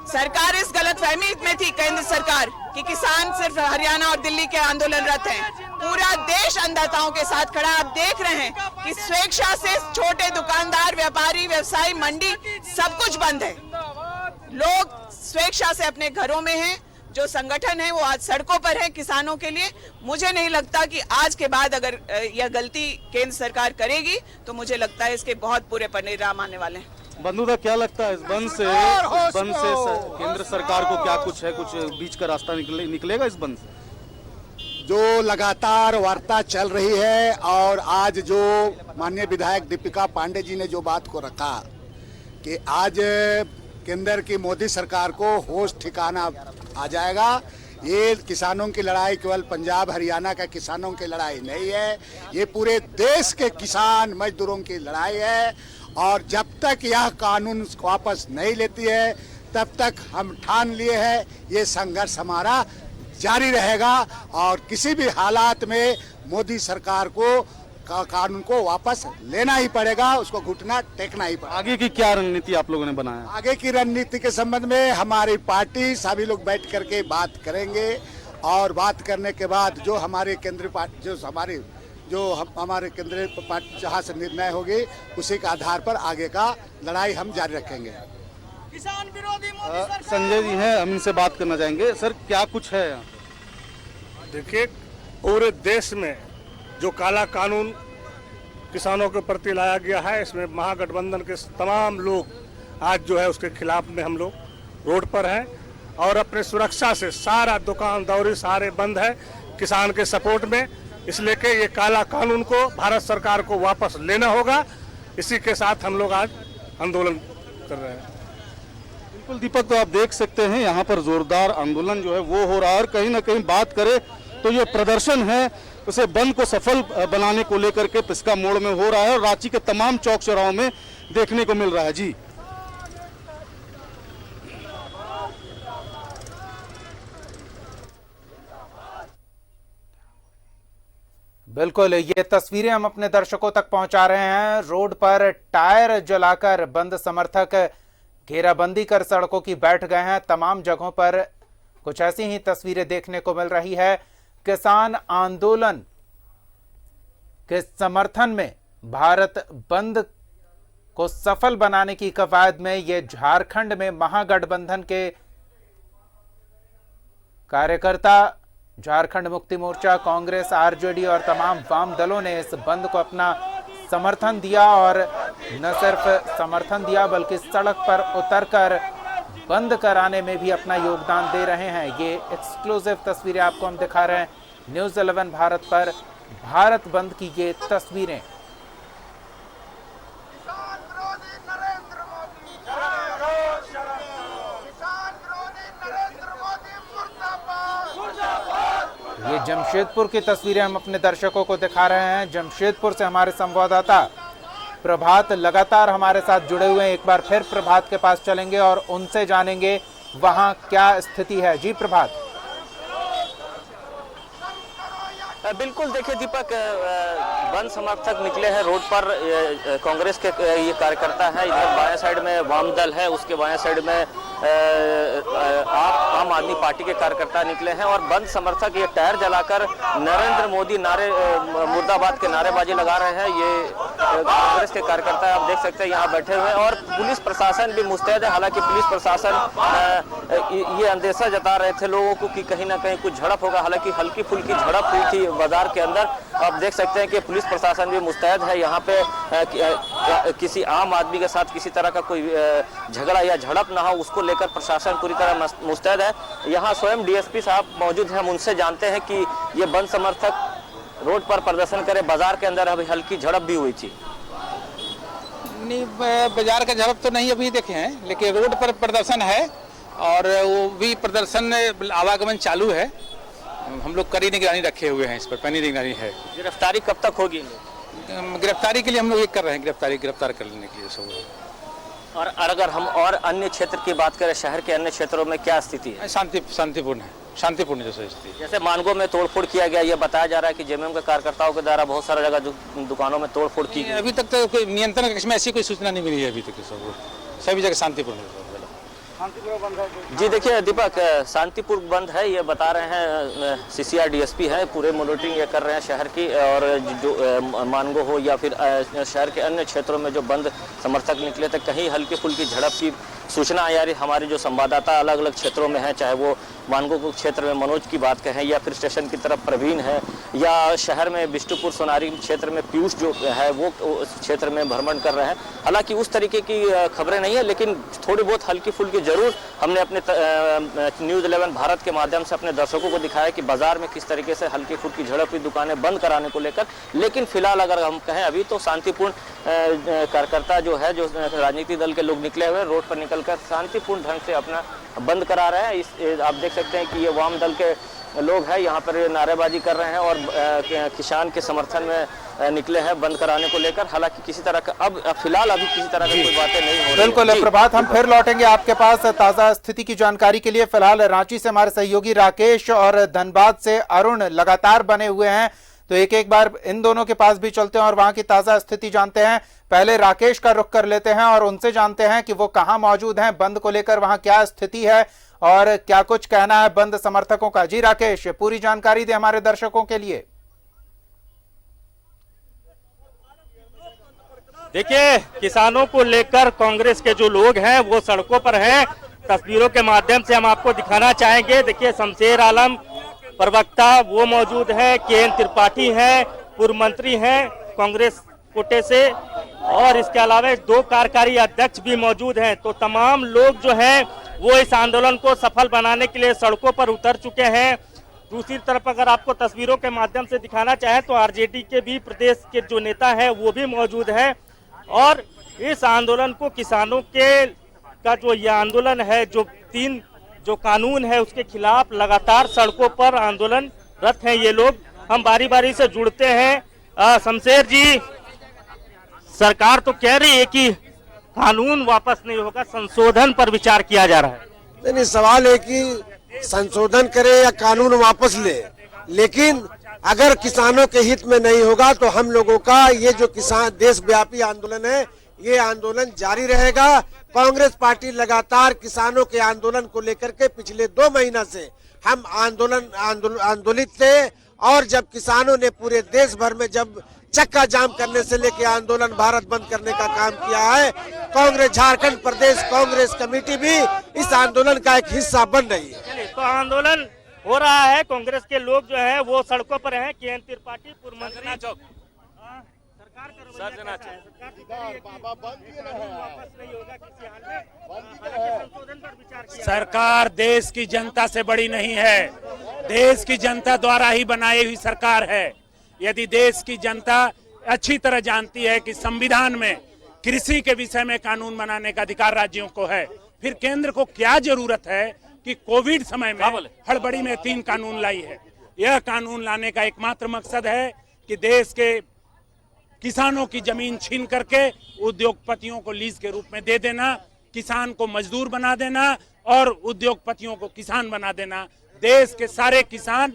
सरकार इस गलतफहमी में थी केंद्र सरकार कि किसान सिर्फ हरियाणा और दिल्ली के आंदोलनरत हैं। पूरा देश अन्नदाताओं के साथ खड़ा। आप देख रहे हैं कि स्वेच्छा से छोटे दुकानदार, व्यापारी, व्यवसायी, मंडी सब कुछ बंद है। लोग स्वेच्छा से अपने घरों में हैं, जो संगठन है वो आज सड़कों पर है किसानों के लिए। मुझे नहीं लगता कि आज के बाद अगर यह गलती केंद्र सरकार करेगी तो मुझे लगता है इसके बहुत बुरे परिणाम आने वाले हैं। बंधुदा, क्या लगता है इस बंद से केंद्र सरकार को क्या कुछ है, कुछ बीच का रास्ता निकलेगा इस बंद से? जो लगातार वार्ता चल रही है और आज जो माननीय विधायक दीपिका पांडे जी ने जो बात को रखा कि आज केंद्र की मोदी सरकार को होश ठिकाना आ जाएगा, ये किसानों की लड़ाई केवल पंजाब हरियाणा का किसानों की लड़ाई नहीं है, ये पूरे देश के किसान मजदूरों की लड़ाई है। और जब तक यह कानून वापस नहीं लेती है तब तक हम ठान लिए हैं ये संघर्ष हमारा जारी रहेगा और किसी भी हालात में मोदी सरकार को कानून को वापस लेना ही पड़ेगा, उसको घुटना टेकना ही पड़ेगा। आगे की क्या रणनीति आप लोगों ने बनाया? आगे की रणनीति के संबंध में हमारी पार्टी सभी लोग बैठ करके बात करेंगे और बात करने के बाद जो हमारे केंद्रीय पार्टी हमारे केंद्रीय पार्टी जहाँ से निर्णय होगी उसी के आधार पर आगे का लड़ाई हम जारी रखेंगे। किसान विरोधी संजय जी हैं, हम इनसे बात करना चाहेंगे। सर, क्या कुछ है? देखिए, पूरे देश में जो काला कानून किसानों के प्रति लाया गया है, इसमें महागठबंधन के तमाम लोग आज जो है उसके खिलाफ में हम लोग रोड पर हैं और अपने सुरक्षा से सारा दुकान दौरी सारे बंद है किसान के सपोर्ट में। इसलिए कि ये काला कानून को भारत सरकार को वापस लेना होगा, इसी के साथ हम लोग आज आंदोलन कर रहे हैं। बिल्कुल दीपक, तो आप देख सकते हैं यहाँ पर जोरदार आंदोलन जो है वो हो रहा है और कहीं ना कहीं बात करें तो ये प्रदर्शन है उसे बंद को सफल बनाने को लेकर के पिस्का मोड़ में हो रहा है और रांची के तमाम चौक चौराहों में देखने को मिल रहा है। जी बिल्कुल, ये तस्वीरें हम अपने दर्शकों तक पहुंचा रहे हैं। रोड पर टायर जलाकर बंद समर्थक घेराबंदी कर सड़कों की बैठ गए हैं। तमाम जगहों पर कुछ ऐसी ही तस्वीरें देखने को मिल रही है। किसान आंदोलन के समर्थन में भारत बंद को सफल बनाने की कवायद में ये झारखंड में महागठबंधन के कार्यकर्ता, झारखंड मुक्ति मोर्चा, कांग्रेस, आरजेडी और तमाम वाम दलों ने इस बंद को अपना समर्थन दिया और न सिर्फ समर्थन दिया बल्कि सड़क पर उतरकर बंद कराने में भी अपना योगदान दे रहे हैं। ये एक्सक्लूसिव तस्वीरें आपको हम दिखा रहे हैं न्यूज़ 11 भारत पर। भारत बंद की ये तस्वीरें। ये जमशेदपुर की तस्वीरें हम अपने दर्शकों को दिखा रहे हैं। जमशेदपुर से हमारे संवाददाता प्रभात लगातार हमारे साथ जुड़े हुए हैं। एक बार फिर प्रभात के पास चलेंगे और उनसे जानेंगे वहां क्या स्थिति है। जी प्रभात। बिल्कुल, देखिए दीपक, बंद समर्थक निकले हैं रोड पर। कांग्रेस के ये कार्यकर्ता है, इधर बाएं साइड में वाम दल है, उसके बाएं साइड में आम आदमी पार्टी के कार्यकर्ता निकले हैं और बंद समर्थक ये टायर जलाकर नरेंद्र मोदी नारे मुर्दाबाद के नारेबाजी लगा रहे हैं। ये कांग्रेस के कार्यकर्ता आप देख सकते हैं यहाँ बैठे हुए हैं और पुलिस प्रशासन भी मुस्तैद है। हालांकि पुलिस प्रशासन ये अंदेशा जता रहे थे लोगों को कि कहीं ना कहीं कुछ झड़प होगा। हालांकि हल्की फुल्की झड़प हुई थी बाजार के अंदर। आप देख सकते हैं कि पुलिस प्रशासन भी मुस्तैद है। यहाँ पे किसी आम आदमी के साथ किसी तरह का कोई झगड़ा या झड़प ना हो उसको लेकर प्रशासन पूरी तरह मुस्तैद है। यहाँ स्वयं डीएसपी साहब मौजूद हैं, हम उनसे जानते हैं कि ये बंद समर्थक रोड पर प्रदर्शन करे। बाजार के अंदर अभी हल्की झड़प भी हुई थी। नहीं, बाजार का झड़प तो नहीं अभी देखे हैं, लेकिन रोड पर प्रदर्शन है और वो भी प्रदर्शन आवागमन चालू है। हम लोग कड़ी निगरानी रखे हुए हैं, इस पर पैनी निगरानी है। गिरफ्तारी कब तक होगी? गिरफ्तारी के लिए हम लोग ये कर रहे हैं, गिरफ्तार कर लेने के लिए सब। और अगर हम और अन्य क्षेत्र की बात करें, शहर के अन्य क्षेत्रों में क्या स्थिति है? शांतिपूर्ण है, शांतिपूर्ण जैसे स्थिति। जैसे मानगो में तोड़फोड़ किया गया, ये बताया जा रहा है कि जेएमएम के कार्यकर्ताओं के द्वारा बहुत सारा जगह दुकानों में तोड़फोड़ की गई। अभी तक तो कोई नियंत्रण कक्ष में ऐसी कोई सूचना नहीं मिली है अभी तक। सभी जगह शांतिपूर्ण है। जी देखिए दीपक, शांतिपूर्ण बंद है ये बता रहे हैं सीसीआर डीएसपी है। पूरे मॉनिटरिंग ये कर रहे हैं शहर की। और जो मानगो हो या फिर शहर के अन्य क्षेत्रों में जो बंद समर्थक निकले थे, कहीं हल्की फुल्की झड़प की सूचना आ रही, हमारे जो संवाददाता अलग अलग क्षेत्रों में हैं, चाहे वो मानगो क्षेत्र में मनोज की बात कहें या फिर स्टेशन की तरफ प्रवीण है या शहर में बिष्टुपुर सोनारी क्षेत्र में पीयूष जो है वो उस क्षेत्र में भ्रमण कर रहे हैं। हालांकि उस तरीके की खबरें नहीं है, लेकिन थोड़ी बहुत हल्की फुल्की जरूर हमने अपने न्यूज़ 11 भारत के माध्यम से अपने दर्शकों को दिखाया कि बाजार में किस तरीके से हल्की फुल्की झड़प हुई दुकानें बंद कराने को लेकर। लेकिन फिलहाल अगर हम कहें अभी तो शांतिपूर्ण कार्यकर्ता जो है, जो राजनीतिक दल के लोग निकले हुए रोड पर निकलकर शांतिपूर्ण ढंग से अपना बंद करा रहे हैं। आप देख सकते हैं कि ये वाम दल के लोग हैं, यहाँ पर नारेबाजी कर रहे हैं और किसान के समर्थन में निकले हैं बंद कराने को लेकर। हालांकि किसी तरह का अब फिलहाल अभी किसी तरह की कोई बातें नहीं हो रही। बिल्कुल प्रभात, हम फिर लौटेंगे आपके पास ताजा स्थिति की जानकारी के लिए। फिलहाल रांची से हमारे सहयोगी राकेश और धनबाद से अरुण लगातार बने हुए हैं, तो एक एक बार इन दोनों के पास भी चलते हैं और वहां की ताजा स्थिति जानते हैं। पहले राकेश का रुख कर लेते हैं और उनसे जानते हैं कि वो कहां मौजूद हैं, बंद को लेकर वहां क्या स्थिति है और क्या कुछ कहना है बंद समर्थकों का। जी राकेश, पूरी जानकारी दे हमारे दर्शकों के लिए। देखिए, किसानों को लेकर कांग्रेस के जो लोग हैं वो सड़कों पर हैं। तस्वीरों के माध्यम से हम आपको दिखाना चाहेंगे। देखिए, शमशेर आलम प्रवक्ता वो मौजूद है, केएन त्रिपाठी हैं, पूर्व मंत्री हैं कांग्रेस कोटे से, और इसके अलावा 2 कार्यकारी अध्यक्ष भी मौजूद हैं। तो तमाम लोग जो हैं वो इस आंदोलन को सफल बनाने के लिए सड़कों पर उतर चुके हैं। दूसरी तरफ अगर आपको तस्वीरों के माध्यम से दिखाना चाहें तो आरजेडी के भी प्रदेश के जो नेता हैं वो भी मौजूद हैं और इस आंदोलन को किसानों के का जो ये आंदोलन है, जो 3 जो कानून है उसके खिलाफ लगातार सड़कों पर आंदोलनरत हैं ये लोग। हम बारी बारी से जुड़ते हैं। शमशेर जी, सरकार तो कह रही है कि कानून वापस नहीं होगा, संशोधन पर विचार किया जा रहा है। नहीं, सवाल है कि संशोधन करे या कानून वापस ले, लेकिन अगर किसानों के हित में नहीं होगा तो हम लोगों का ये जो किसान देशव्यापी आंदोलन है ये आंदोलन जारी रहेगा। कांग्रेस पार्टी लगातार किसानों के आंदोलन को लेकर के पिछले 2 महीना से हम आंदोलित थे और जब किसानों ने पूरे देश भर में जब चक्का जाम करने से लेकर आंदोलन भारत बंद करने का काम किया है, कांग्रेस झारखंड प्रदेश कांग्रेस कमेटी भी इस आंदोलन का एक हिस्सा बन रही है। तो आंदोलन हो रहा है, कांग्रेस के लोग जो है वो सड़कों पर हैं। केएन त्रिपाठी पूर्व मंत्री सरकार देश की जनता से बड़ी नहीं है, देश की जनता द्वारा ही बनाई हुई सरकार है। यदि देश की जनता अच्छी तरह जानती है कि संविधान में कृषि के विषय में कानून बनाने का अधिकार राज्यों को है, फिर केंद्र को क्या जरूरत है कि कोविड समय में हड़बड़ी में 3 कानून लाई है। यह कानून लाने का एकमात्र मकसद है कि देश के किसानों की जमीन छीन करके उद्योगपतियों को लीज के रूप में दे देना, किसान को मजदूर बना देना और उद्योगपतियों को किसान बना देना। देश के सारे किसान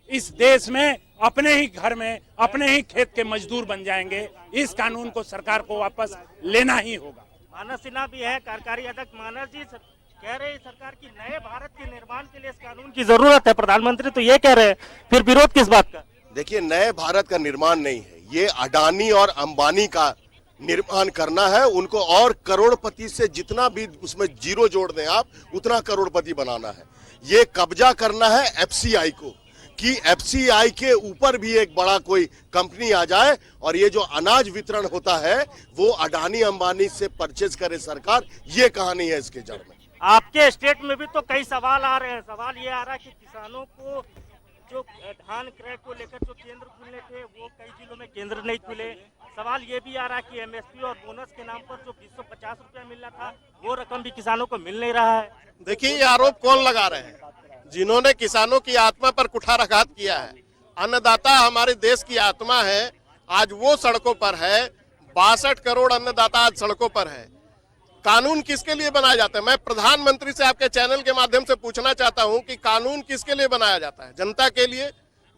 इस देश में अपने ही घर में अपने ही खेत के मजदूर बन जाएंगे। इस कानून को सरकार को वापस लेना ही होगा। मानस सिन्हा भी है कार्यकारी अध्यक्ष। मानस जी, कह रहे हैं सरकार की नए भारत के निर्माण के लिए इस कानून की जरूरत है, प्रधानमंत्री तो ये कह रहे हैं, फिर विरोध किस बात का? देखिए, नए भारत का निर्माण नहीं है, ये अडानी और अंबानी का निर्माण करना है। उनको और करोड़पति से जितना भी उसमें जीरो जोड़ दें आप, उतना करोड़पति बनाना है। ये कब्जा करना है एफसीआई को, कि एफसीआई के ऊपर भी एक बड़ा कोई कंपनी आ जाए और ये जो अनाज वितरण होता है वो अडानी अंबानी से परचेज करे सरकार। ये कहानी है इसके जड़ में। आपके स्टेट में भी तो कई सवाल आ रहे हैं। सवाल ये आ रहा है कि किसानों को जो धान क्रय को लेकर जो केंद्र खुलने थे वो कई जिलों में केंद्र नहीं खुले। सवाल ये भी आ रहा है कि एमएसपी और बोनस के नाम पर जो 250 रुपया मिल रहा था वो रकम भी किसानों को मिल नहीं रहा है। देखिए, ये आरोप कौन लगा रहे हैं? जिन्होंने किसानों की आत्मा पर कुठाराघात किया है। अन्नदाता हमारे देश की आत्मा है, आज वो सड़कों पर है। 62 करोड़ अन्नदाता आज सड़कों पर है। कानून किसके लिए बनाया जाता है? मैं प्रधानमंत्री से आपके चैनल के माध्यम से पूछना चाहता हूं कि कानून किसके लिए बनाया जाता है? जनता के लिए।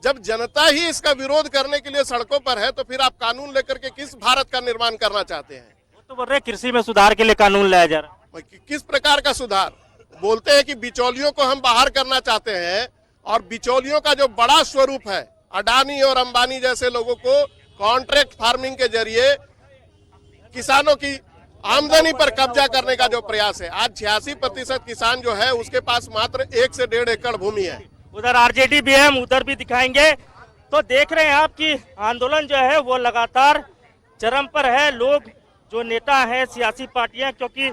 जब जनता ही इसका विरोध करने के लिए सड़कों पर है तो फिर आप कानून लेकर के किस भारत का निर्माण करना चाहते हैं? वो तो बोल रहे कृषि में सुधार के लिए कानून लाया जा रहा है। किस प्रकार का सुधार? बोलते हैं कि बिचौलियों को हम बाहर करना चाहते हैं, और बिचौलियों का जो बड़ा स्वरूप है, अडानी और अंबानी जैसे लोगों को कॉन्ट्रैक्ट फार्मिंग के जरिए किसानों की आमदनी पर कब्जा करने का जो प्रयास है। आज 86% किसान जो है उसके पास मात्र 1 से 1.5 एकड़ भूमि है। उधर आरजेडी भी है, हम उधर भी दिखाएंगे। तो देख रहे हैं आप कि आंदोलन जो है वो लगातार चरम पर है। लोग जो नेता हैं, सियासी पार्टियां, क्योंकि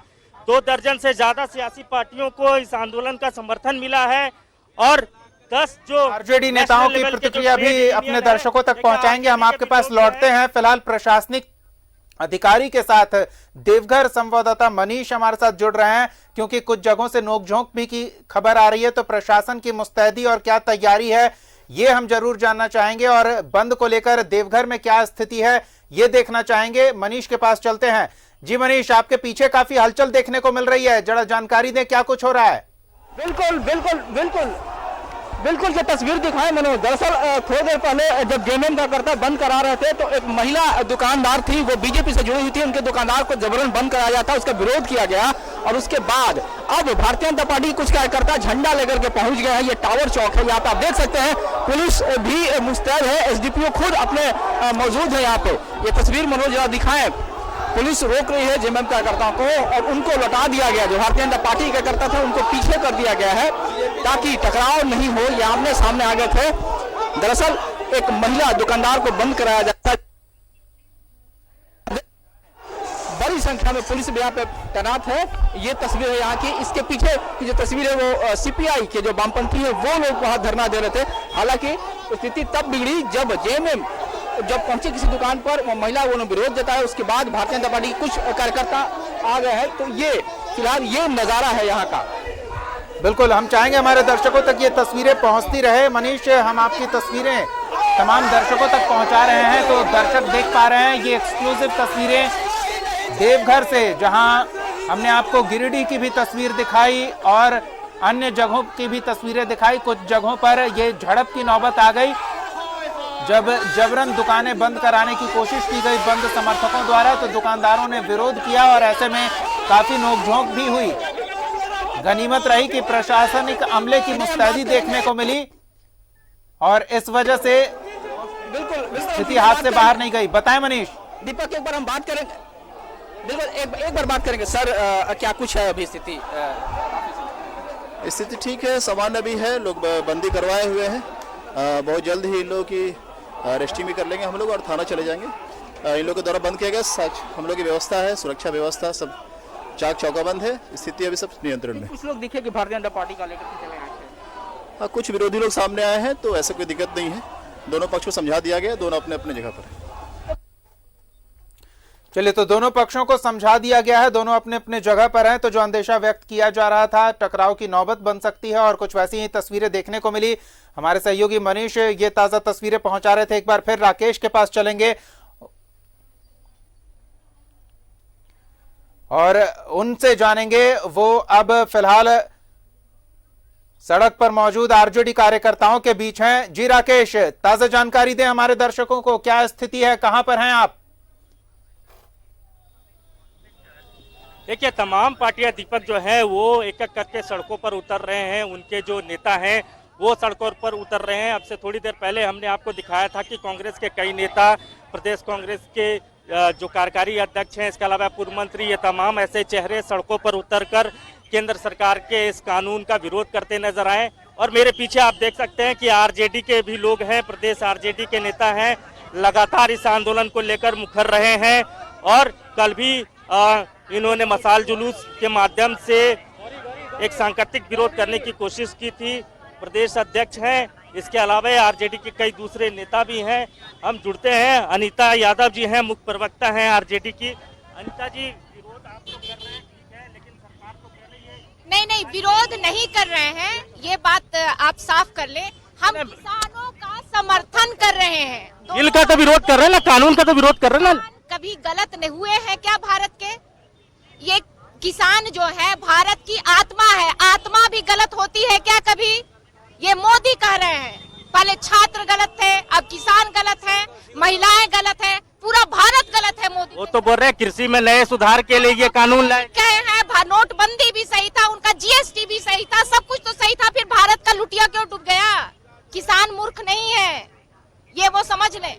2 दर्जन से ज्यादा सियासी पार्टियों को इस आंदोलन का समर्थन मिला है और 10 जो आरजेडी नेताओं की प्रतिक्रिया भी अपने दर्शकों तक पहुंचाएंगे। हम आपके पास लौटते हैं। फिलहाल प्रशासनिक अधिकारी के साथ देवघर संवाददाता मनीष हमारे साथ जुड़ रहे हैं, क्योंकि कुछ जगहों से नोकझोंक भी की खबर आ रही है। तो प्रशासन की मुस्तैदी और क्या तैयारी है, ये हम जरूर जानना चाहेंगे, और बंद को लेकर देवघर में क्या स्थिति है ये देखना चाहेंगे। मनीष के पास चलते हैं। जी मनीष, आपके पीछे काफी हलचल देखने को मिल रही है, जरा जानकारी दें क्या कुछ हो रहा है। बिल्कुल बिल्कुल बिल्कुल बिल्कुल ये तस्वीर दिखाएं मनोज। दरअसल थोड़ी देर पहले जब जेएमएम का करता बंद करा रहे थे तो एक महिला दुकानदार थी, वो बीजेपी से जुड़ी हुई थी, उनके दुकानदार को जबरन बंद कराया जाता, उसका विरोध किया गया और उसके बाद अब भारतीय जनता पार्टी कुछ कार्यकर्ता झंडा लेकर के पहुंच गए हैं। ये टावर चौक है, यहाँ पे आप देख सकते हैं पुलिस भी मुस्तैद है, एसडीपीओ खुद अपने मौजूद है यहाँ पे। ये तस्वीर मनोज जरा दिखाएं। पुलिस रोक रही है जेएमएम कार्यकर्ताओं को और उनको लौटा दिया गया। जो भारतीय जनता पार्टी कार्यकर्ता थे उनको पीछे कर दिया गया है ताकि टकराव नहीं हो। ये आमने सामने आ गए थे। दरअसल एक महिला दुकानदार को बंद कराया जाता है। बड़ी संख्या में पुलिस भी यहाँ पे तैनात है। ये तस्वीर है यहाँ की। इसके पीछे की जो तस्वीर है वो सीपीआई के जो वामपंथी है वो लोग वहां धरना दे रहे थे। हालांकि स्थिति तब बिगड़ी जब जेएमएम जब पहुंची किसी दुकान पर, वो महिला वो विरोध जताया, उसके बाद भारतीय जनता पार्टी के कुछ कार्यकर्ता आ गए हैं। तो ये फिलहाल ये नजारा है यहाँ का। बिल्कुल, हम चाहेंगे हमारे दर्शकों तक ये तस्वीरें पहुंचती रहे। मनीष, हम आपकी तस्वीरें तमाम दर्शकों तक पहुंचा रहे हैं, तो दर्शक देख पा रहे हैं ये एक्सक्लूसिव तस्वीरें देवघर से, जहां हमने आपको गिरिडीह की भी तस्वीर दिखाई और अन्य जगहों की भी तस्वीरें दिखाई। कुछ जगहों पर ये झड़प की नौबत आ गई जब जबरन दुकानें बंद कराने की कोशिश की गई बंद समर्थकों द्वारा, तो दुकानदारों ने विरोध किया और ऐसे में काफी नोकझोंक भी हुई। गनीमत रही कि प्रशासनिक अमले की मुस्तैदी देखने को मिली और इस वजह से स्थिति हाथ से बाहर नहीं गई। बताएं मनीष। दीपक, एक बार हम बात करेंगे। बिल्कुल एक बार बात करेंगे सर, क्या कुछ है अभी स्थिति? स्थिति ठीक है, सामान्य भी है, लोग बंदी करवाए हुए हैं। बहुत जल्द ही इन लोगों की अरेस्टिंग भी कर लेंगे हम लोग और थाना चले जाएंगे। इन लोगों के द्वारा बंद किया गया। हम लोग की व्यवस्था है, सुरक्षा व्यवस्था सब चाक चौकाबंद है। स्थिति अभी सब नियंत्रण में। कुछ लोग दिखे कि भारतीय जनता पार्टी का लेकर के चले आए थे। कुछ विरोधी लोग सामने आए हैं, तो ऐसा कोई दिक्कत नहीं है। दोनों पक्ष को समझा दिया गया, दोनों अपने अपने जगह पर है। चलिए, तो दोनों पक्षों को समझा दिया गया है, दोनों अपने अपने जगह पर हैं। तो जो अंदेशा व्यक्त किया जा रहा था टकराव की नौबत बन सकती है और कुछ वैसी ही तस्वीरें देखने को मिली। हमारे सहयोगी मनीष ये ताजा तस्वीरें पहुंचा रहे थे। एक बार फिर राकेश के पास चलेंगे और उनसे जानेंगे वो अब फिलहाल सड़क पर मौजूद आरजेडी कार्यकर्ताओं के बीच हैं। जी राकेश, ताजा जानकारी दें हमारे दर्शकों को, क्या स्थिति है, कहां पर हैं आप? देखिए, तमाम पार्टियां दीपक जो है वो एक एक करके सड़कों पर उतर रहे हैं। उनके जो नेता हैं वो सड़कों पर उतर रहे हैं। अब से थोड़ी देर पहले हमने आपको दिखाया था कि कांग्रेस के कई नेता, प्रदेश कांग्रेस के जो कार्यकारी अध्यक्ष हैं, इसके अलावा पूर्व मंत्री, ये तमाम ऐसे चेहरे सड़कों पर उतरकर केंद्र सरकार के इस कानून का विरोध करते नजर आए। और मेरे पीछे आप देख सकते हैं कि आरजेडी के भी लोग हैं, प्रदेश आरजेडी के नेता हैं, लगातार इस आंदोलन को लेकर मुखर रहे हैं। और कल भी इन्होंने मशाल जुलूस के माध्यम से एक सांकेतिक विरोध करने की कोशिश की थी। प्रदेश अध्यक्ष हैं, इसके अलावा आरजेडी के कई दूसरे नेता भी हैं। हम जुड़ते हैं, अनीता यादव जी हैं, मुख्य प्रवक्ता हैं आरजेडी की। अनीता जी, विरोध आप लोग कर रहे हैं, ठीक है, लेकिन सरकार तो कह रही है नहीं, विरोध नहीं कर रहे हैं, ये बात आप साफ कर ले। हम किसानों का समर्थन कर रहे हैं। बिल का तो विरोध कर रहे हैं ना, कानून का तो विरोध कर रहे हैं ना। कभी गलत नहीं हुए हैं क्या भारत के? ये किसान जो है भारत की आत्मा है, आत्मा भी गलत होती है क्या कभी? ये मोदी कह रहे हैं, पहले छात्र गलत थे, अब किसान गलत है, महिलाएं गलत है, पूरा भारत गलत है। मोदी वो तो बोल रहे हैं कृषि में नए सुधार के लिए ये कानून लाए। कहे हैं नोटबंदी भी सही था, उनका जीएसटी भी सही था, सब कुछ तो सही था, फिर भारत का लुटिया क्यों डूब गया? किसान मूर्ख नहीं है, ये वो समझ ले।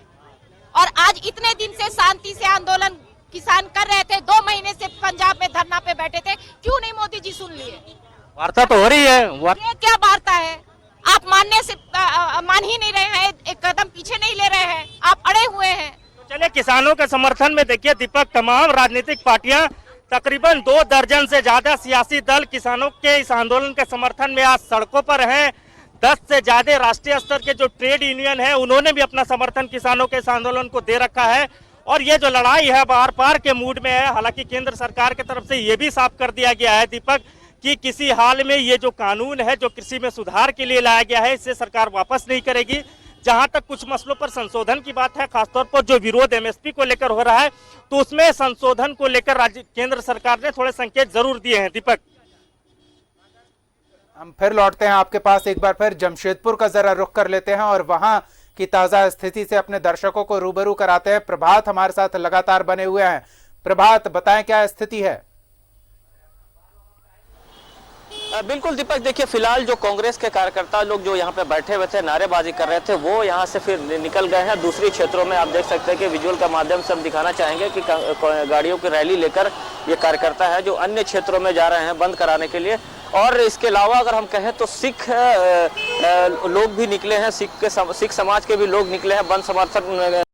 और आज इतने दिन से शांति से आंदोलन किसान कर रहे थे। 2 महीने से पंजाब में धरना पे बैठे थे, क्यों नहीं मोदी जी सुन लिए? वार्ता तो हो रही है। ये क्या वार्ता है? आप मानने से मान ही नहीं रहे हैं, एक कदम पीछे नहीं ले रहे हैं, आप अड़े हुए हैं। तो चलिए, किसानों के समर्थन में देखिए दीपक, तमाम राजनीतिक पार्टियां, तकरीबन 2 दर्जन से ज्यादा सियासी दल किसानों के इस आंदोलन के समर्थन में आज सड़कों पर हैं। 10 से ज्यादा राष्ट्रीय स्तर के जो ट्रेड यूनियन है उन्होंने भी अपना समर्थन किसानों के इस आंदोलन को दे रखा है। और ये जो लड़ाई है बार पार के मूड में है। हालांकि केंद्र सरकार की तरफ से ये भी साफ कर दिया गया है दीपक कि किसी हाल में ये जो कानून है जो कृषि में सुधार के लिए लाया गया है, इसे सरकार वापस नहीं करेगी। जहां तक कुछ मसलों पर संशोधन की बात है, खासतौर पर जो विरोध एमएसपी को लेकर हो रहा है, तो उसमें संशोधन को लेकर राज्य केंद्र सरकार ने थोड़े संकेत जरूर दिए हैं। दीपक, हम फिर लौटते हैं आपके पास, एक बार फिर जमशेदपुर का जरा रुख कर लेते हैं और वहां की ताजा स्थिति से अपने दर्शकों को रूबरू कराते हैं। प्रभात हमारे साथ लगातार बने हुए हैं। प्रभात, बताएं क्या स्थिति है? बिल्कुल दीपक, देखिए फिलहाल जो कांग्रेस के कार्यकर्ता लोग जो यहाँ पे बैठे हुए थे, नारेबाजी कर रहे थे, वो यहाँ से फिर निकल गए हैं दूसरी क्षेत्रों में। आप देख सकते हैं कि विजुअल का माध्यम से हम दिखाना चाहेंगे कि गाड़ियों की रैली लेकर ये कार्यकर्ता है जो अन्य क्षेत्रों में जा रहे हैं बंद कराने के लिए। और इसके अलावा अगर हम कहें तो सिख लोग भी निकले हैं, सिख समाज के भी लोग निकले हैं बंद समर्थन